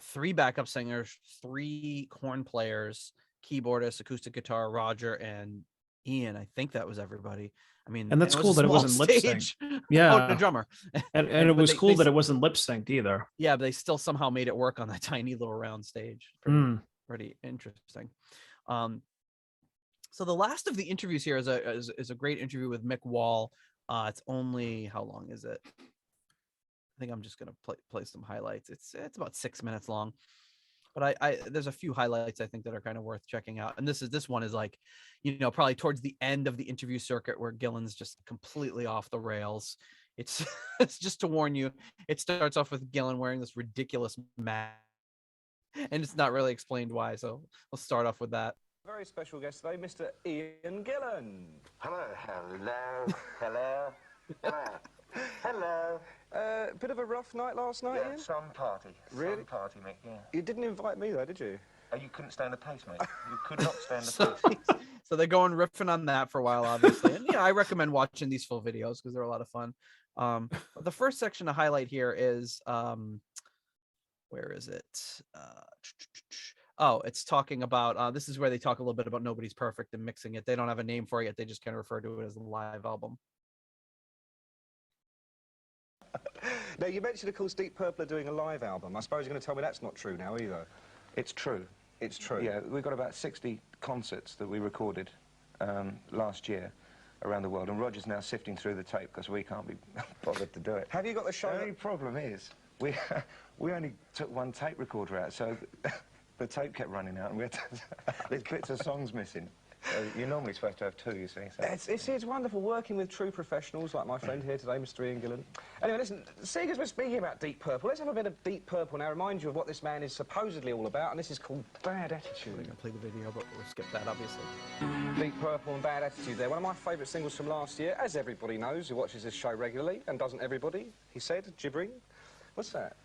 three backup singers, three horn players, keyboardist, acoustic guitar, Roger and Ian. I think that was everybody. I mean, And that's cool that it wasn't lip synced. Yeah. Yeah. Oh, the drummer. And it was cool that it wasn't lip synced either. Yeah, but they still somehow made it work on that tiny little round stage. Pretty interesting. So the last of the interviews here is a great interview with Mick Wall. It's only, how long is it? I think I'm just gonna play some highlights. It's about 6 minutes long. But I there's a few highlights I think that are kind of worth checking out. And this one is like, you know, probably towards the end of the interview circuit where Gillan's just completely off the rails. It's it's just to warn you. It starts off with Gillan wearing this ridiculous mask, and it's not really explained why. So we'll start off with that. Very special guest today, Mr. Ian Gillan. Hello, hello, hello, hello, hello. Bit of a rough night last night, Yeah, Ian? some party. Really? Some party, Mick, yeah. You didn't invite me though, did you? Oh, you couldn't stand the pace, mate. You could not stand the pace. So they're going riffing on that for a while, obviously. And yeah, I recommend watching these full videos because they're a lot of fun. The first section to highlight here is where is it? Oh, it's talking about this is where they talk a little bit about Nobody's Perfect and mixing it. They don't have a name for it yet. They just kind of refer to it as a live album. Now, you mentioned, of course, Deep Purple are doing a live album. I suppose you're going to tell me that's not true now either. It's true. It's true. Yeah, we've got about 60 concerts that we recorded last year around the world, and Roger's now sifting through the tape because we can't be bothered to do it. Have you got the show? The only problem is we only took one tape recorder out, so the tape kept running out, and we had to, there's bits of songs missing. You're normally supposed to have two, you see. So. It's wonderful working with true professionals like my friend here today, Mr. Ian Gillan. Anyway, listen, seeing as we're speaking about Deep Purple, let's have a bit of Deep Purple now, remind you of what this man is supposedly all about, and this is called Bad Attitude. We're going to play the video, but we'll skip that, obviously. Deep Purple and Bad Attitude there. One of my favourite singles from last year, as everybody knows who watches this show regularly, and doesn't everybody, he said, gibbering. What's that?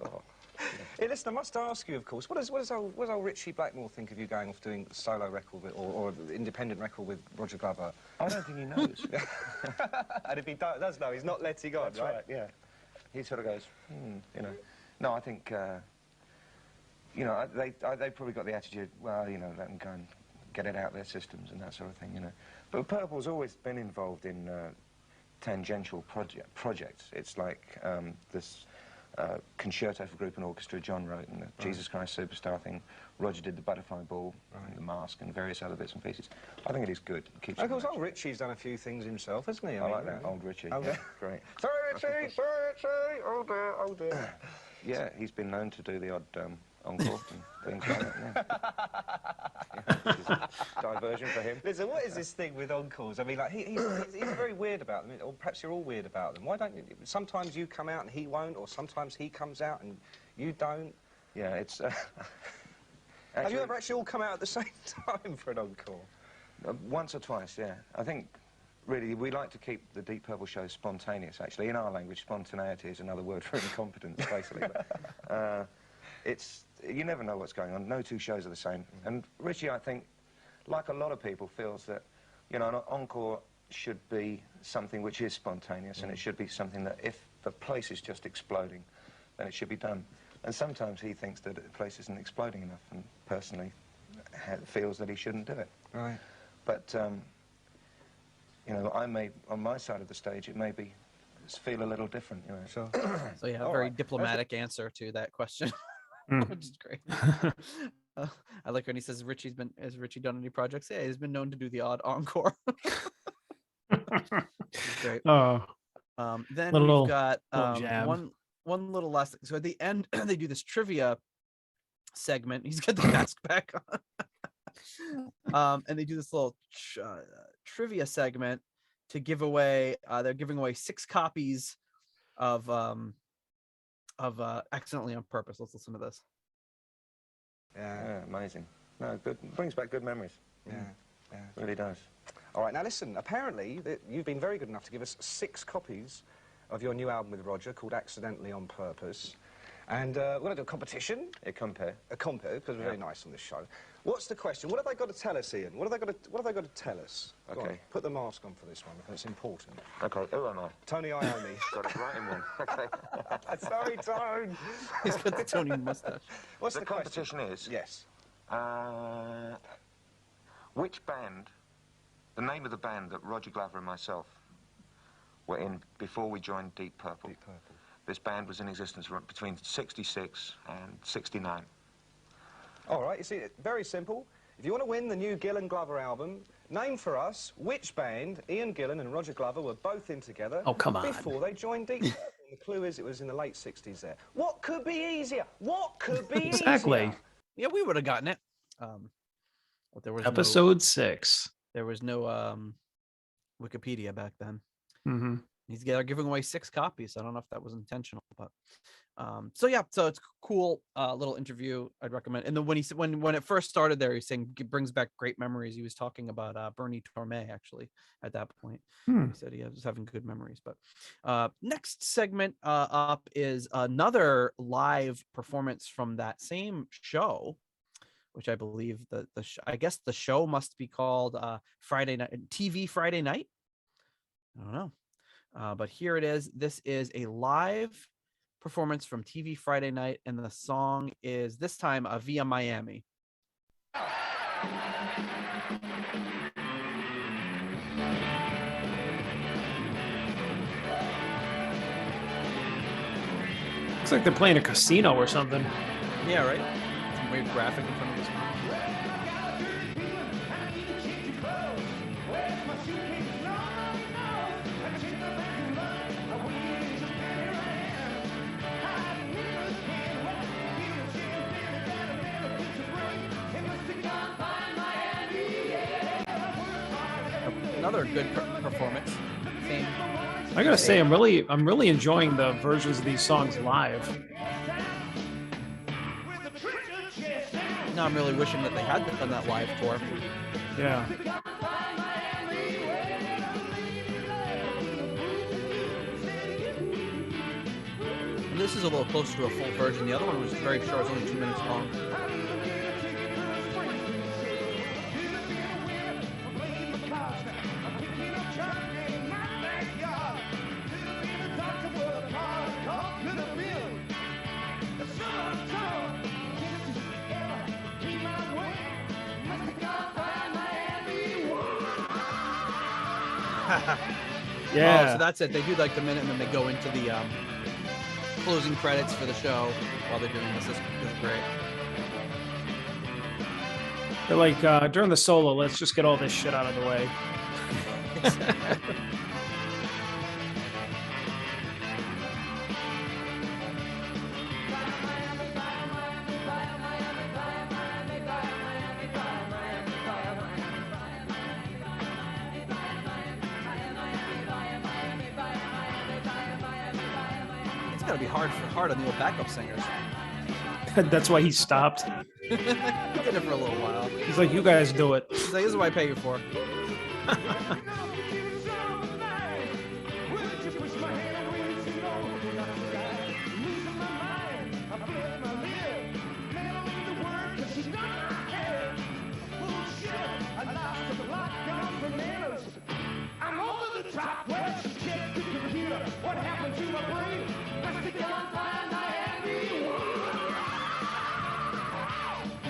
Oh. Hey, listen, I must ask you, of course, what does old Ritchie Blackmore think of you going off doing a solo record with, or independent record with Roger Glover? I don't think he knows. And if he does know, he's not letting on, That's right? Yeah. He sort of goes, you know. No, I think, you know, they probably got the attitude, well, you know, let them go and get it out their systems and that sort of thing, you know. But Purple's always been involved in tangential projects. It's like this concerto for group and orchestra John wrote, and the Jesus Christ Superstar thing. Roger did the Butterfly Ball, and the Mask, and various other bits and pieces. I think it is good. It keeps of course, old Ritchie's done a few things himself, hasn't he? I like that, old Ritchie. Oh, yeah, great. Sorry, Ritchie! Sorry, Ritchie! Oh dear, oh dear. Yeah, he's been known to do the odd encore and things like that, yeah. It's a diversion for him. Listen, what is this thing with encores? I mean, like, he's very weird about them, or perhaps you're all weird about them. Why don't you... Sometimes you come out and he won't, or sometimes he comes out and you don't. Yeah, it's... Have you ever actually all come out at the same time for an encore? Once or twice, yeah. I think, really, we like to keep the Deep Purple shows spontaneous, actually. In our language, spontaneity is another word for incompetence, basically. But, you never know what's going on. No two shows are the same. And Ritchie, I think, like a lot of people, feels that, you know, an encore should be something which is spontaneous, and it should be something that if the place is just exploding, then it should be done. And sometimes he thinks that the place isn't exploding enough, and personally feels that he shouldn't do it. Right. But, you know, I may, on my side of the stage, it may be feel a little different, you know. Sure. So yeah, a very diplomatic answer to that question. Which is great. I like when he says has Ritchie done any projects? Yeah, he's been known to do the odd encore. Great. Then we've got one little last thing. So at the end they do this trivia segment. He's got the mask back on. And they do this little trivia segment to give away they're giving away 6 copies of Accidentally on Purpose. Let's listen to this. Yeah, amazing. No, good. Brings back good memories. Yeah, really does. All right, now listen, apparently you've been very good enough to give us 6 copies of your new album with Roger called Accidentally on Purpose. And we're going to do a competition. A compare, because we're very nice on this show. What's the question? What have they got to tell us, Ian? What have they got to tell us? Okay. On, put the mask on for this one, because it's important. Okay, who am I? Tony Iommi. Got it right in one. Okay. Sorry, Tone. He's got the Tony mustache. What's the competition question? is? Yes. Which band, the name of the band that Roger Glover and myself were in before we joined Deep Purple. Deep Purple. This band was in existence between 66 and 69. All right, you see, very simple. If you want to win the new Gillan Glover album, name for us which band Ian Gillan and Roger Glover were both in together before they joined Deep Purple. And the clue is it was in the late 60s there. What could be easier? What could be exactly. easier? Yeah, we would have gotten it. But there was episode 6. There was no Wikipedia back then. Mm-hmm. They're giving away 6 copies. I don't know if that was intentional, but so yeah, so it's a cool little interview. I'd recommend. And then when when it first started there, he's saying it brings back great memories. He was talking about Bernie Torme actually at that point. He said he was having good memories. But next segment up is another live performance from that same show, which I believe I guess the show must be called Friday Night TV Friday Night. I don't know. But here it is. This is a live performance from TV Friday Night, and the song is this time Via Miami. Looks like they're playing a casino or something. Yeah, right? Some weird graphic in front of this one. another good performance. Same. I gotta say, I'm really enjoying the versions of these songs live. Now I'm really wishing that they had done that live tour. Yeah. And this is a little closer to a full version. The other one was very short, it was only 2 minutes long. Yeah. Oh, so that's it. They do like the minute and then they go into the closing credits for the show while they're doing this. This is great. They're like, during the solo, let's just get all this shit out of the way. It's got to be hard on the old backup singers. That's why he stopped. He did it for a little while. He's like, you guys do it. He's like, this is what I pay you for.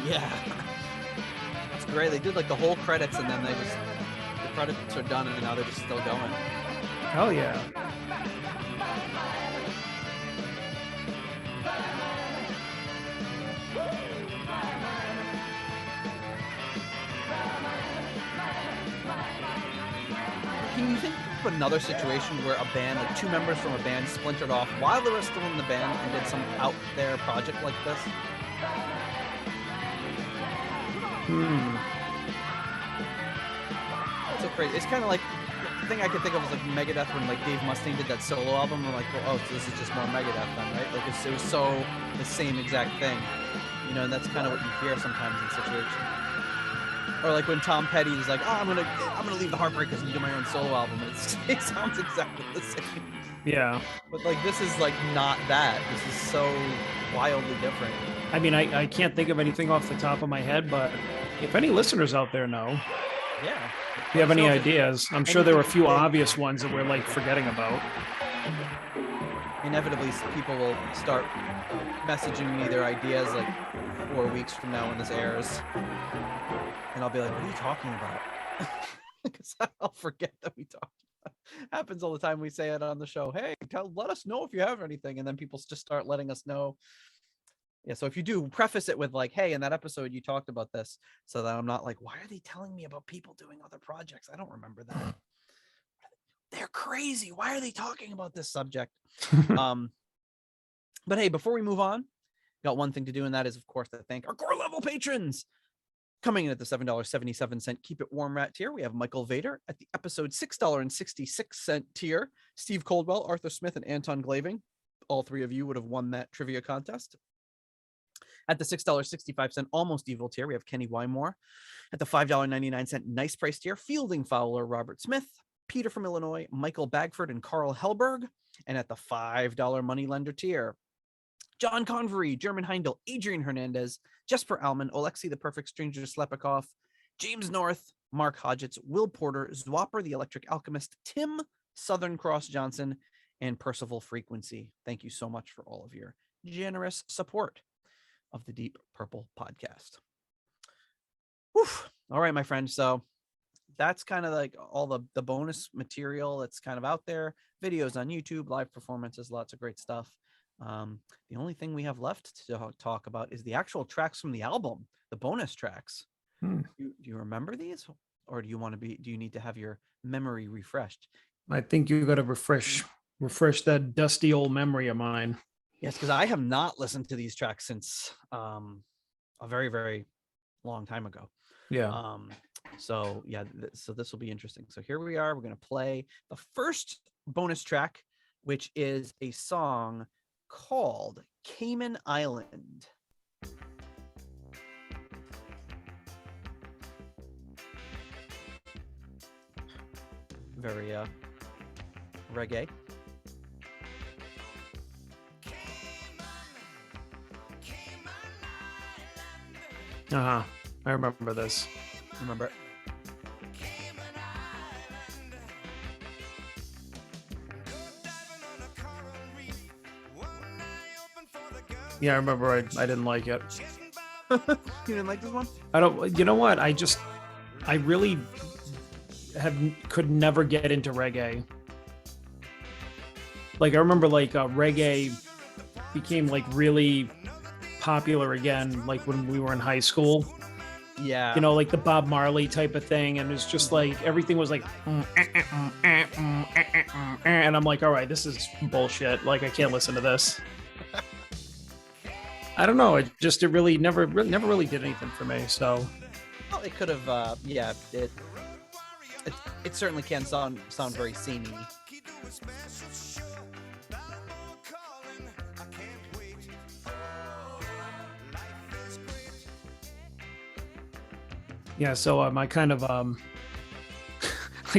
Yeah. That's great. They did like the whole credits and then the credits are done and now they're just still going. Hell yeah. Can you think of another situation where a band, like 2 members from a band splintered off while they were still in the band and did some out there project like this? It's so crazy. It's kind of like, the thing I could think of is like Megadeth when like Dave Mustaine did that solo album. We're like, well, oh, so this is just more Megadeth then, right? Like it was so the same exact thing, you know. And that's kind of what you hear sometimes in situations. Or like when Tom Petty is like, oh, I'm gonna leave the Heartbreakers and do my own solo album. And it sounds exactly the same. Yeah. But like this is like not that. This is so wildly different. I mean, I can't think of anything off the top of my head, but if any listeners out there know, yeah, if you have any ideas, I'm sure there were a few obvious ones that we're like forgetting about. Inevitably, people will start messaging me their ideas like 4 weeks from now when this airs, and I'll be like, "What are you talking about?" Because I'll forget that we talked. Happens all the time. We say it on the show. Hey, let us know if you have anything, and then people just start letting us know. Yeah, so if you do, preface it with like, hey, in that episode you talked about this, so that I'm not like, why are they telling me about people doing other projects? I don't remember that. They're crazy. Why are they talking about this subject? But hey, before we move on, got one thing to do, and that is, of course, to thank our core level patrons. Coming in at the $7.77 Keep It Warm Rat tier, we have Michael Vader at the episode $6.66 tier, Steve Coldwell, Arthur Smith, and Anton Glaving. All 3 of you would have won that trivia contest. At the $6.65 Almost Evil tier, we have Kenny Wymore. At the $5.99 Nice Price tier, Fielding Fowler, Robert Smith, Peter from Illinois, Michael Bagford, and Carl Helberg. And at the $5 Moneylender tier, John Convery, German Heindel, Adrian Hernandez, Jesper Alman, Alexei the Perfect Stranger Slepikoff, James North, Mark Hodgetts, Will Porter, Zwapper the Electric Alchemist, Tim Southern Cross Johnson, and Percival Frequency. Thank you so much for all of your generous support of the Deep Purple podcast. Whew. All right, my friend. So that's kind of like all the bonus material that's kind of out there. Videos on YouTube, live performances, lots of great stuff. The only thing we have left to talk about is the actual tracks from the album, the bonus tracks. Do you remember these, or do you need to have your memory refreshed? I think you got to refresh that dusty old memory of mine. Yes, because I have not listened to these tracks since a very, very long time ago. Yeah. So yeah, so this will be interesting. So here we are. We're going to play the first bonus track, which is a song called Cayman Island. Very reggae. Uh-huh. I remember this. Remember it? Yeah, I remember I didn't like it. You didn't like this one? I don't, you know what? I really could never get into reggae. Like, I remember like reggae became like really popular again, like when we were in high school. Yeah. You know, like the Bob Marley type of thing. And it's just like, everything was like, and I'm like, all right, this is bullshit. Like, I can't listen to this. I don't know. It really never really did anything for me. So, well, it could have. Yeah, it certainly can sound very samey. Yeah. So I kind of I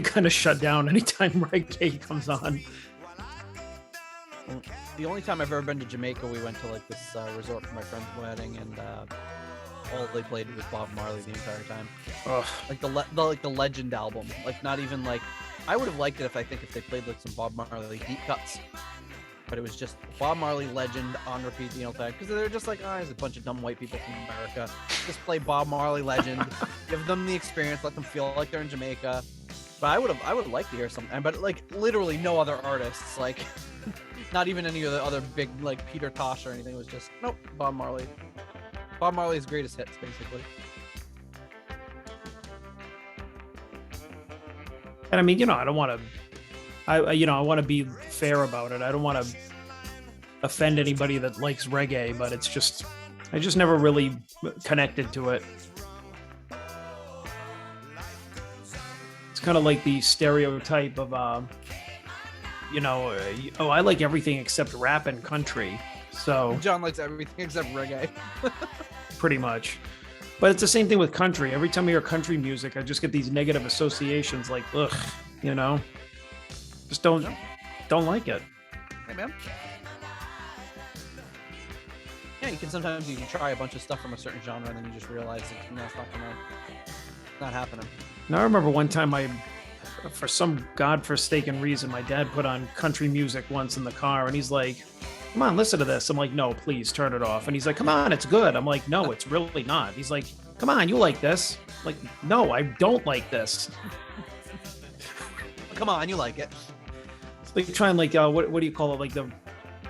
kind of shut down anytime reggae comes on. The only time I've ever been to Jamaica, we went to like this resort for my friend's wedding, and all they played was Bob Marley the entire time. Ugh. Like the Legend album. Like, not even like, I would have liked it if they played like some Bob Marley deep cuts, but it was just Bob Marley Legend on repeat the whole time, because they're just like, there's a bunch of dumb white people from America. Just play Bob Marley Legend, give them the experience, let them feel like they're in Jamaica. But I would have liked to hear something, but like literally no other artists, like. Not even any of the other big, like Peter Tosh or anything. It was just, nope, Bob Marley. Bob Marley's greatest hits, basically. And I mean, you know, I don't want to, I want to be fair about it. I don't want to offend anybody that likes reggae, but it's just, I just never really connected to it. It's kind of like the stereotype of, you know, oh, I like everything except rap and country. So John likes everything except reggae. Pretty much. But it's the same thing with country. Every time I hear country music, I just get these negative associations like, ugh, you know, just don't like it. Hey, man. Yeah, you can try a bunch of stuff from a certain genre and then you just realize that, no, it's not happening. Now, I remember one time for some godforsaken reason, my dad put on country music once in the car, and he's like, come on, listen to this. I'm like, no, please turn it off. And he's like, come on, it's good. I'm like, no, it's really not. He's like, come on, you like this. I'm like, no, I don't like this. Come on, you like it. It's like trying like, what do you call it? Like the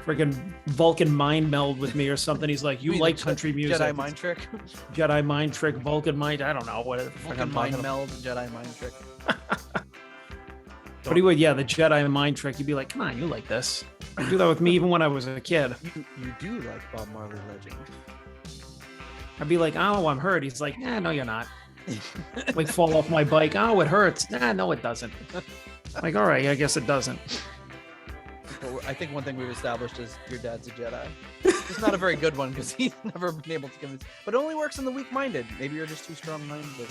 freaking Vulcan mind meld with me or something. He's like, you like country music. Jedi mind trick. Jedi mind trick, Vulcan mind. I don't know what it is. Vulcan mind meld, Jedi mind trick. But he would, yeah, the Jedi mind trick. You'd be like, come on, you like this. You do that with me even when I was a kid. You do like Bob Marley Legend. I'd be like, oh, I'm hurt. He's like, no, you're not. Like, fall off my bike. Oh, it hurts. No, it doesn't. Like, all right, I guess it doesn't. Well, I think one thing we've established is your dad's a Jedi. It's not a very good one because he's never been able to convince. But it only works in the weak-minded. Maybe you're just too strong-minded.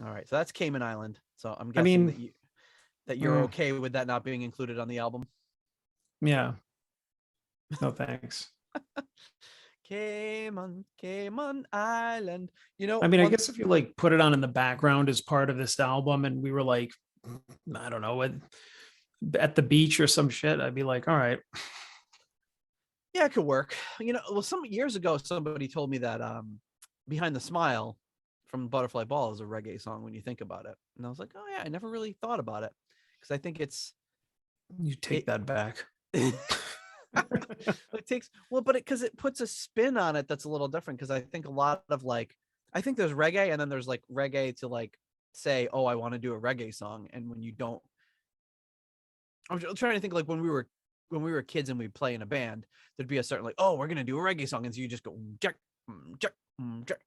All right, so that's Cayman Island. So I'm guessing that you're okay with that not being included on the album. Yeah. No thanks. Cayman Island. You know, I mean, I guess if you like put it on in the background as part of this album, and we were like, I don't know, at the beach or some shit, I'd be like, all right. Yeah, it could work. You know, well, some years ago, somebody told me that Behind the Smile from Butterfly Ball is a reggae song when you think about it. And I was like, oh yeah, I never really thought about it. Because I think You take that back. It takes, well, but because it puts a spin on it that's a little different. Because I think a lot of like, I think there's reggae and then there's like reggae to like say, oh, I want to do a reggae song. And when you don't, I'm trying to think like when we were kids and we'd play in a band, there'd be a certain like, oh, we're gonna do a reggae song, and so you just go jack,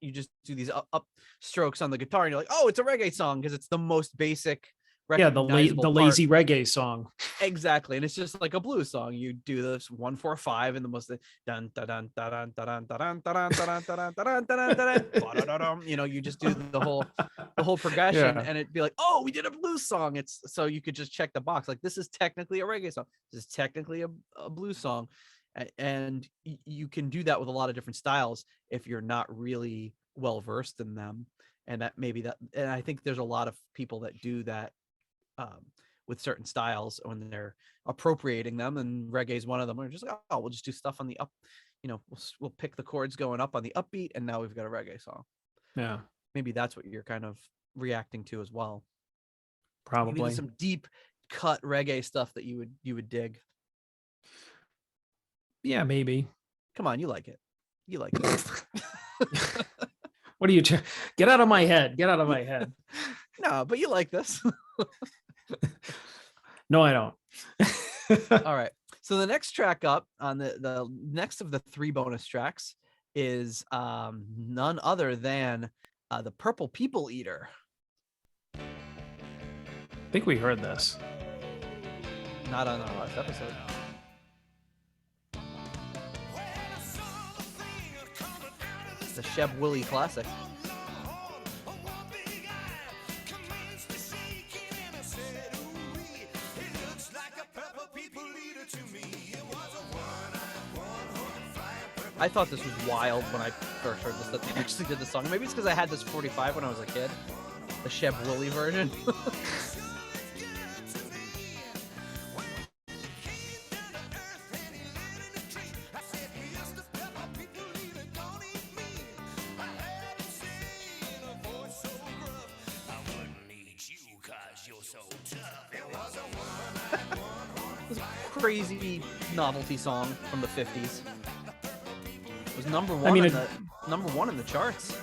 you just do these up strokes on the guitar, and you're like, oh, it's a reggae song because it's the most basic. Yeah, recognizable the part. lazy reggae song. Exactly, and it's just like a blues song. You do this 1-4-5 and the most dun dun dun dun dun dun dun dun dun dun dun dun dun dun. You know, you just do the whole progression, Yeah. and it'd be like, oh, we did a blues song. It's so you could just check the box, like this is technically a reggae song. This is technically a blues song, and you can do that with a lot of different styles if you're not really well versed in them, and and I think there's a lot of people that do that. With certain styles when they're appropriating them, and reggae is one of them. We're just like, oh, we'll just do stuff on the up, you know, we'll pick the chords going up on the upbeat, and now we've got a reggae song. Yeah, Maybe that's what you're kind of reacting to as well. probably. Maybe there's some deep cut reggae stuff that you would dig. Yeah, maybe. Come on, you like it. You like it. What are you? Get out of my head. Get out of my head. No, but you like this. No, I don't. All right. So the next track up on the next of the 3 bonus tracks is none other than the Purple People Eater. I think we heard this. Not on our last episode. The Sheb Willie classic. I thought this was wild when I first heard this, that they actually did the song. Maybe it's because I had this 45 when I was a kid. The Sheb Willie version. This crazy novelty song from the 50s. It was number one. Number one in the charts.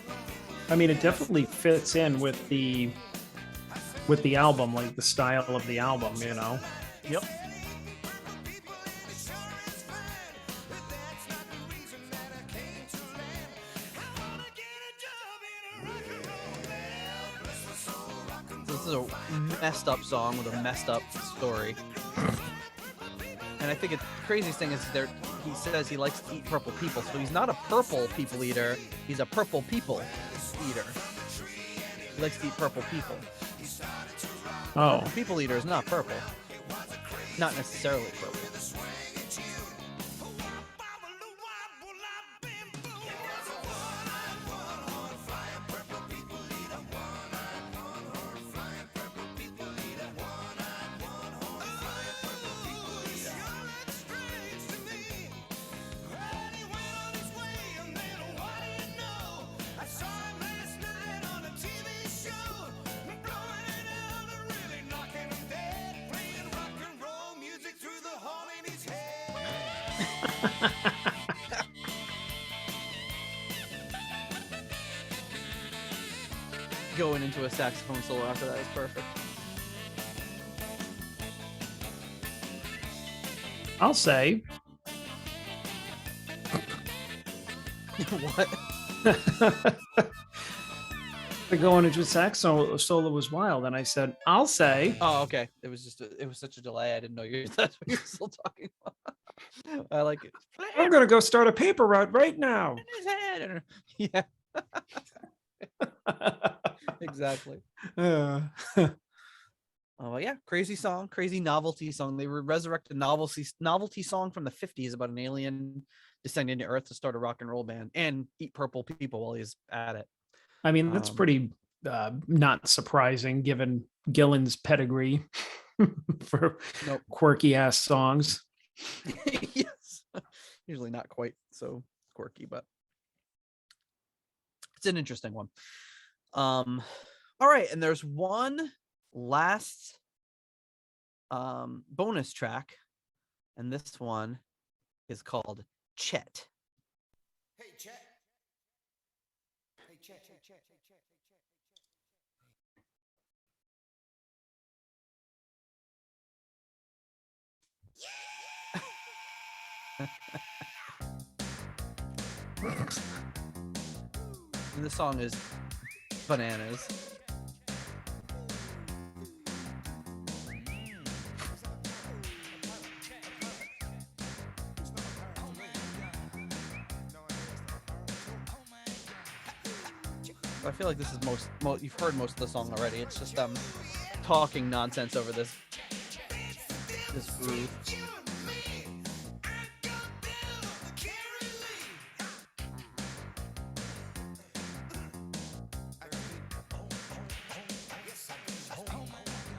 I mean, it definitely fits in with the album, like the style of the album, you know. Yep. This is a messed up song with a messed up story. And I think the craziest thing is he says he likes to eat purple people. So he's not a purple people eater. He's a purple people eater. He likes to eat purple people. Oh. Purple people eater is not purple. Not necessarily purple. Going into a saxophone solo after that is perfect. I'll say. What? The going into a sax solo was wild, and I said, "I'll say." Oh, okay. It was just it was such a delay. I didn't know that's what you're still talking about. I like it. I'm gonna go start a paper route right now. Yeah. Exactly. Uh, Oh yeah, crazy song, crazy novelty song. They resurrected novelty song from the 50s about an alien descending to Earth to start a rock and roll band and eat purple people while he's at it. I mean, that's pretty not surprising given Gillan's pedigree for quirky ass songs. Yes, usually not quite so quirky, but it's an interesting one. All right, and there's one last bonus track, and this one is called Chet. Hey, Chet. Hey, Chet, Chet, Chet, Chet, Chet, Chet. And this song is bananas. I feel like this is most you've heard most of the song already. It's just talking nonsense over this groove.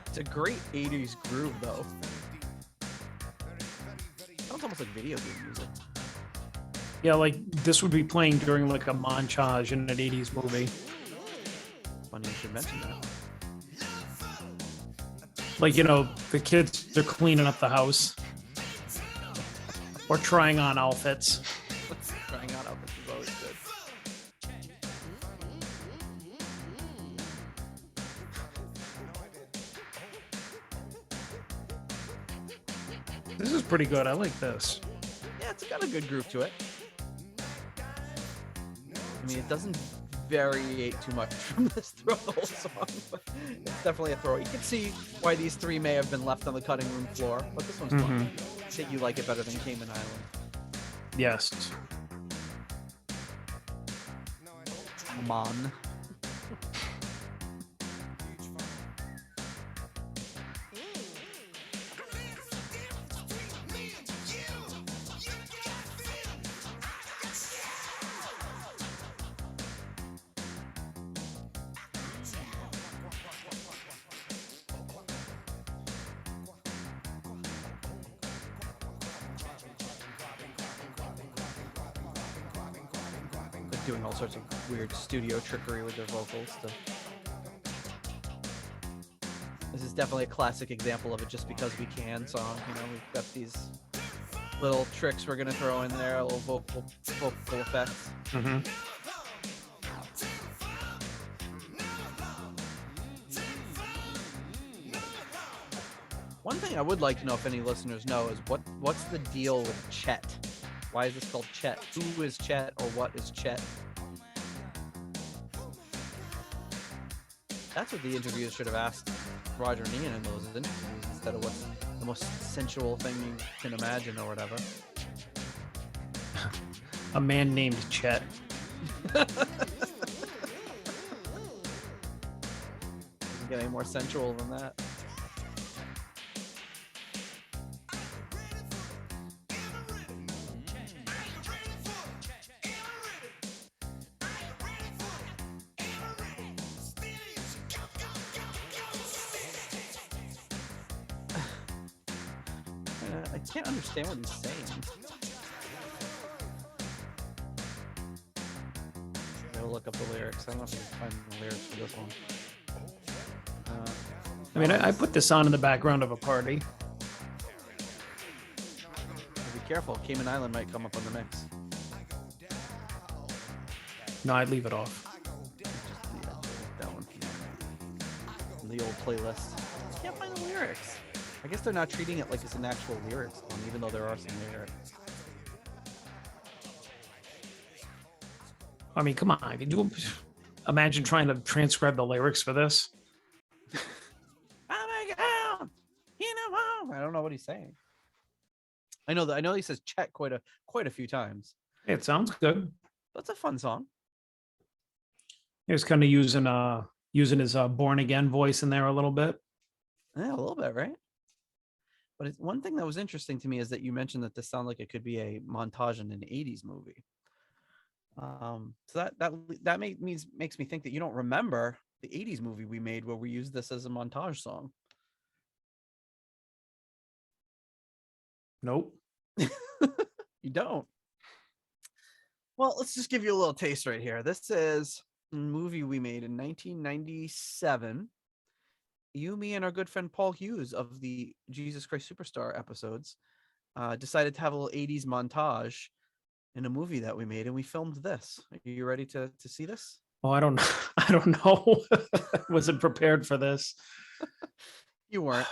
It's a great 80s groove though. Sounds almost like video game music. Yeah, like this would be playing during like a montage in an 80s movie. Funny you should mention that. Like, you know, the kids are cleaning up the house or trying on outfits. Trying out outfits is always good. This is pretty good. I like this. Yeah, it's got a good groove to it. I mean, it doesn't variate too much from this throughout the whole song, but it's definitely a throw. You can see why these three may have been left on the cutting room floor, but this one's fun. I think you like it better than Cayman Island. Yes. Come on. Doing all sorts of weird studio trickery with their vocals. This is definitely a classic example of it just because we can song. You know, we've got these little tricks we're gonna throw in there, a little vocal effects. One thing I would like to know, if any listeners know, is what's the deal with Chet? Why is this called Chet? Who is Chet, or what is Chet? That's what the interviewers should have asked Roger and Ian in those interviews, instead of what's the most sensual thing you can imagine or whatever. A man named Chet. Doesn't get any more sensual than that. I can't understand what he's saying. Gotta look up the lyrics. I don't know if I can find the lyrics for this one. I mean, I put this on in the background of a party. Be careful. Cayman Island might come up on the mix. No, I'd leave it off. That one. The old playlist. I can't find the lyrics. I guess they're not treating it like it's an actual lyrics song, even though there are some lyrics. I mean, come on. Can you imagine trying to transcribe the lyrics for this? Oh my God! You know, I don't know what he's saying. I know he says Chet quite a few times. It sounds good. That's a fun song. He was kind of using his born again voice in there a little bit. Yeah, a little bit, right? But one thing that was interesting to me is that you mentioned that this sounded like it could be a montage in an 80s movie. So that makes me think that you don't remember the 80s movie we made where we used this as a montage song. Nope. You don't. Well, let's just give you a little taste right here. This is a movie we made in 1997. You, me, and our good friend Paul Hughes of the Jesus Christ Superstar episodes decided to have a little 80s montage in a movie that we made, and we filmed this. Are you ready to see this? Oh, I don't know. Wasn't prepared for this. You weren't.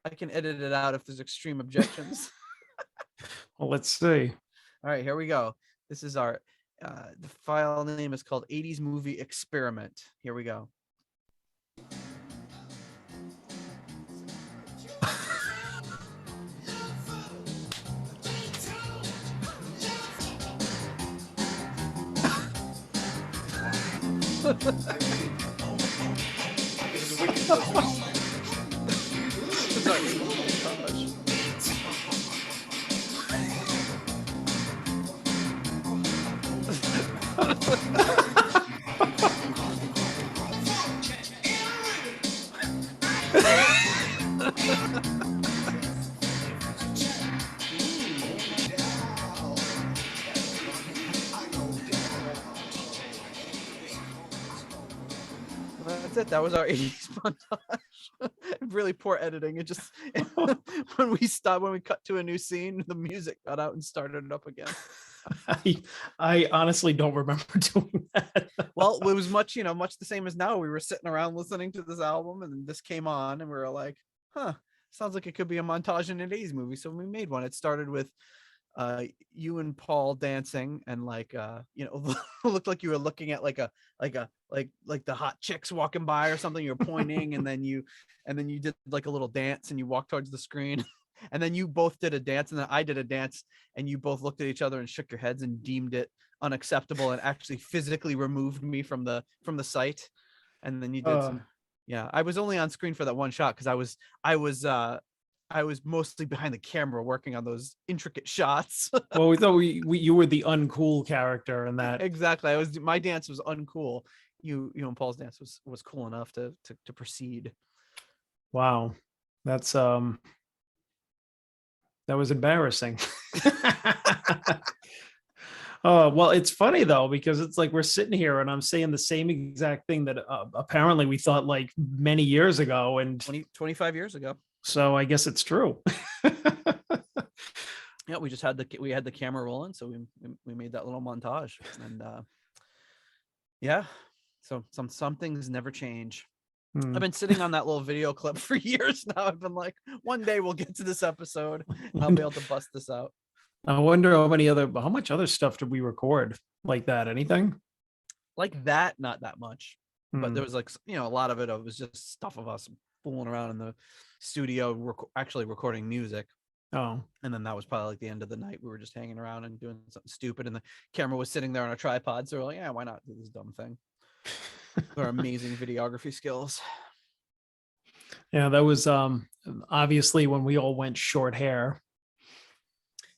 I can edit it out if there's extreme objections. Well, let's see. All right, here we go. This is our The file name is called 80s Movie Experiment. Here we go. That's it. That was our 80s montage. Really poor editing. It just when we cut to a new scene, the music got out and started it up again. I honestly don't remember doing that. Well, it was much the same as now. We were sitting around listening to this album, and this came on, and we were like, "Huh, sounds like it could be a montage in an 80s movie." So we made one. It started with you and Paul dancing, and looked like you were looking at like the hot chicks walking by or something. You were pointing, and then you did like a little dance, and you walked towards the screen. And then you both did a dance, and then I did a dance, and you both looked at each other and shook your heads and deemed it unacceptable and actually physically removed me from the site. And then you did I was only on screen for that one shot because I was mostly behind the camera working on those intricate shots. Well, we thought you were the uncool character in that. Exactly. My dance was uncool. You and Paul's dance was cool enough to proceed. Wow. That's that was embarrassing. Oh, well, it's funny though, because it's like we're sitting here and I'm saying the same exact thing that apparently we thought like many years ago, and 25 years ago. So I guess it's true. Yeah, we had the camera rolling, so we made that little montage, and so some things never change. I've been sitting on that little video clip for years now. I've been like, one day we'll get to this episode and I'll be able to bust this out. I wonder how much other stuff did we record like that? Anything like that? Not that much, but there was like, a lot of it was just stuff of us fooling around in the studio, actually recording music. Oh, and then that was probably like the end of the night. We were just hanging around and doing something stupid, and the camera was sitting there on a tripod. So we're like, yeah, why not do this dumb thing? Our amazing videography skills. Yeah, that was obviously when we all went short hair.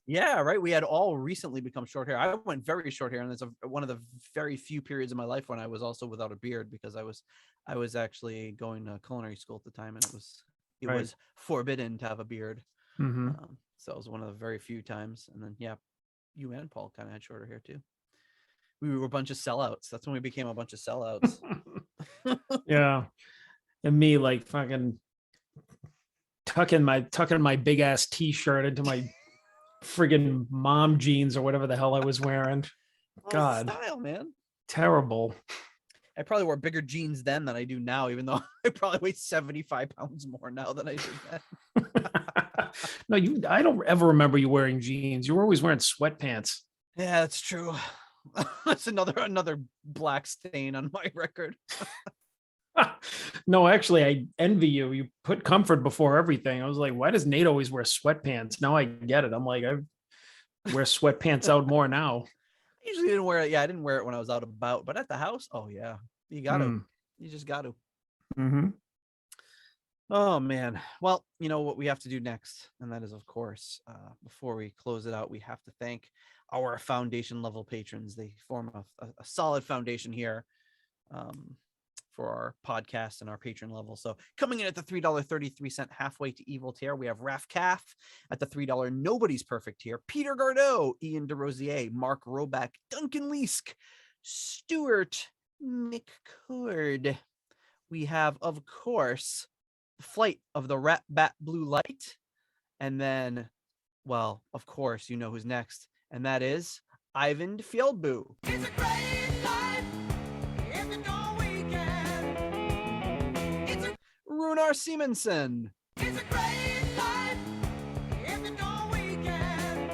Yeah, right. We had all recently become short hair. I went very short hair, and it's one of the very few periods in my life when I was also without a beard, because I was actually going to culinary school at the time, and it was forbidden to have a beard. Mm-hmm. So it was one of the very few times. And then you and Paul kind of had shorter hair too. We were a bunch of sellouts. That's when we became a bunch of sellouts. Yeah. And me like fucking tucking my big ass t-shirt into my friggin' mom jeans or whatever the hell I was wearing. God, style, man. Terrible. I probably wore bigger jeans then than I do now, even though I probably weigh 75 pounds more now than I did then. No, I don't ever remember you wearing jeans. You were always wearing sweatpants. Yeah, that's true. That's another black stain on my record. No, actually, I envy you. You put comfort before everything. I was like, why does Nate always wear sweatpants? Now I get it. I'm like, I wear sweatpants out more now. I usually didn't wear it. Yeah, I didn't wear it when I was out about, but at the house, oh yeah, you got to. You just got to. Mm-hmm. Oh man. Well, you know what we have to do next, and that is, of course, before we close it out, we have to thank our foundation level patrons. They form a solid foundation here for our podcast and our patron level. So coming in at the $3.33 halfway to evil tier, we have Raf Calf at the $3 nobody's perfect tier, Peter Gardot, Ian DeRosier, Mark Roback, Duncan Leask, Stuart McCord. We have, of course, Flight of the Rat Bat Blue Light, and then, well, of course, you know who's next, and that is Ivan Fieldboo. It's a great life in the Norway weekend. Runar Simonson. It's a great life in the Norway weekend.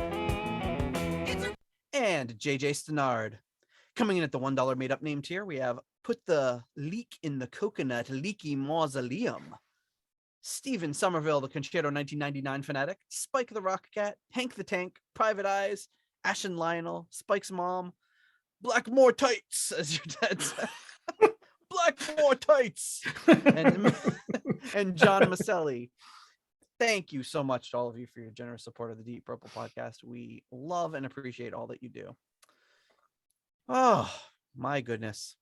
And JJ Stenard. Coming in at the $1 made up name tier, we have Put the Leak in the Coconut Leaky Mausoleum, Stephen Somerville, the Concerto 1999 fanatic, Spike the Rock Cat, Hank the Tank, Private Eyes, Ashen Lionel, Spike's mom, Blackmore Tights, as your dad said. Blackmore Tights, and John Maselli. Thank you so much to all of you for your generous support of the Deep Purple podcast. We love and appreciate all that you do. Oh, my goodness.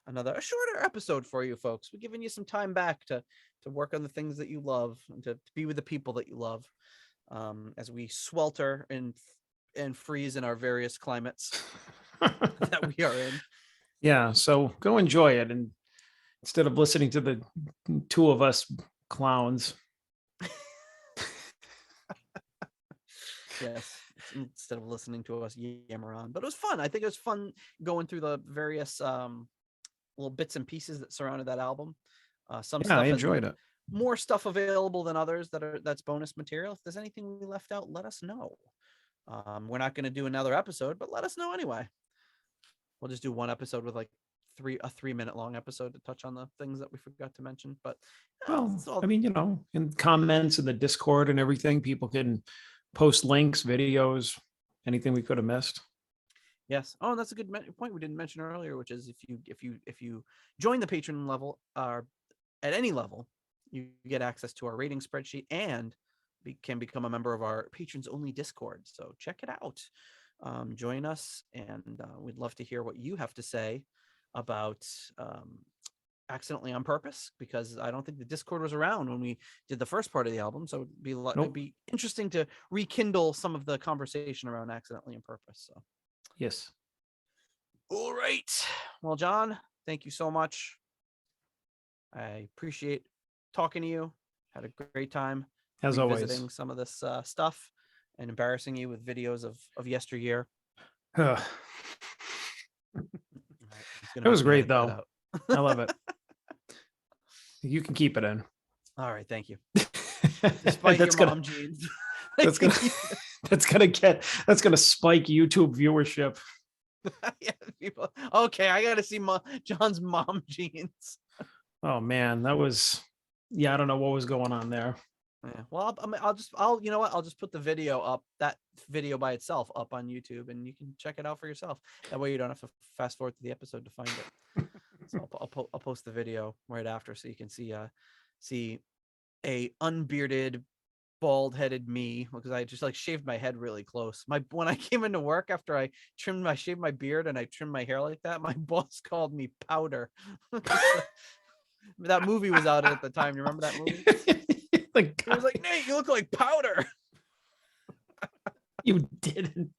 A shorter episode for you folks. We're giving you some time back to work on the things that you love and to be with the people that you love, as we swelter and freeze in our various climates that we are in. Yeah, so go enjoy it, and instead of listening to the two of us clowns. Yes, instead of listening to us yammer on. But it was fun. I think it was fun going through the various little bits and pieces that surrounded that album. Some stuff I enjoyed it. More stuff available than others that's bonus material. If there's anything we left out, let us know. We're not going to do another episode, but let us know anyway. We'll just do one episode with like a 3-minute long episode to touch on the things that we forgot to mention. But I mean, in comments in the Discord and everything, people can post links, videos, anything we could have missed. Yes. Oh, and that's a good point we didn't mention earlier, which is if you join the patron level, at any level, you get access to our rating spreadsheet and can become a member of our patrons only Discord. So check it out. Join us, and we'd love to hear what you have to say about Accidentally on Purpose, because I don't think the Discord was around when we did the first part of the album, so it'd be interesting to rekindle some of the conversation around Accidentally on Purpose. So yes. All right, well, John, thank you so much. I appreciate talking to you. Had a great time as always visiting some of this stuff and embarrassing you with videos of yesteryear. It was great though. I love it. You can keep it in. All right, thank you. Despite your mom jeans. That's gonna spike YouTube viewership. Yeah, people. Okay, I gotta see John's mom jeans. Oh man, that was. Yeah, I don't know what was going on there. Yeah. Well, you know what? I'll just put the video up, that video by itself up on YouTube, and you can check it out for yourself. That way you don't have to fast forward to the episode to find it. So I'll post the video right after, so you can see a unbearded, bald-headed me, because I just shaved my head really close. When I came into work after I shaved my beard and I trimmed my hair like that, my boss called me Powder. That movie was out at the time. You remember that movie? He was like, Nate, you look like Powder. You didn't.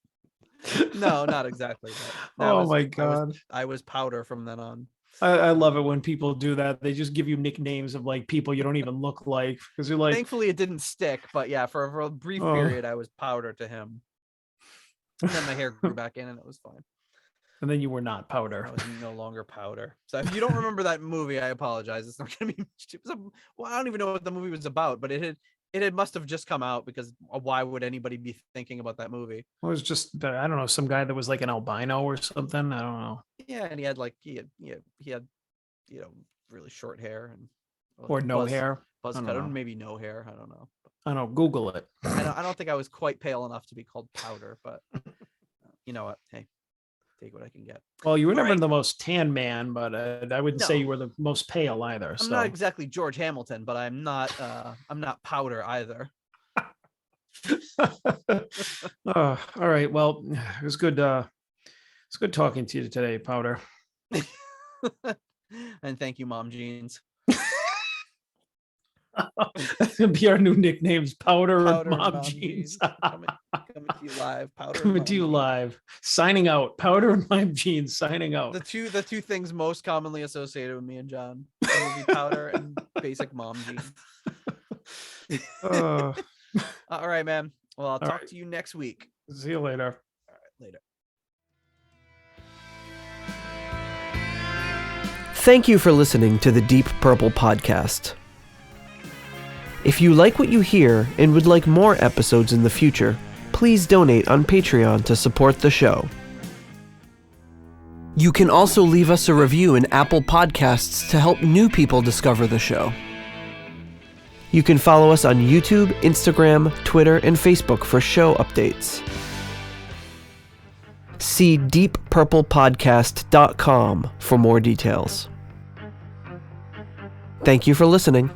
No, not exactly. My God. I was Powder from then on. I love it when people do that. They just give you nicknames of people you don't even look like, because you're like. Thankfully, it didn't stick, but yeah, for a brief period, I was Powder to him. And then my hair grew back in, and it was fine. And then you were not Powder. I was no longer Powder. So if you don't remember that movie, I apologize. It's not going to be. Well, I don't even know what the movie was about, but it must have just come out, because why would anybody be thinking about that movie? Well, it was just, I don't know, some guy that was like an albino or something. I don't know. Yeah, and he had really short hair or no hair. Buzz cut, or maybe no hair. I don't know. I don't know. Google it. I don't think I was quite pale enough to be called Powder, but you know what? Hey, take what I can get. Well, you were never the most tan man, but I wouldn't say you were the most pale either. I'm not exactly George Hamilton, but I'm not Powder either. All right. Well, it was good. It's good talking to you today, Powder. And thank you, Mom Jeans. That's gonna be our new nicknames, Powder and Mom Jeans. Coming to you live, Powder. Coming to you live. Signing out, Powder and Mom Jeans. Signing out. The two things most commonly associated with me and John: Powder and basic Mom Jeans. All right, man. Well, I'll talk to you next week. See you later. All right, later. Thank you for listening to the Deep Purple Podcast. If you like what you hear and would like more episodes in the future, please donate on Patreon to support the show. You can also leave us a review in Apple Podcasts to help new people discover the show. You can follow us on YouTube, Instagram, Twitter, and Facebook for show updates. See deeppurplepodcast.com for more details. Thank you for listening.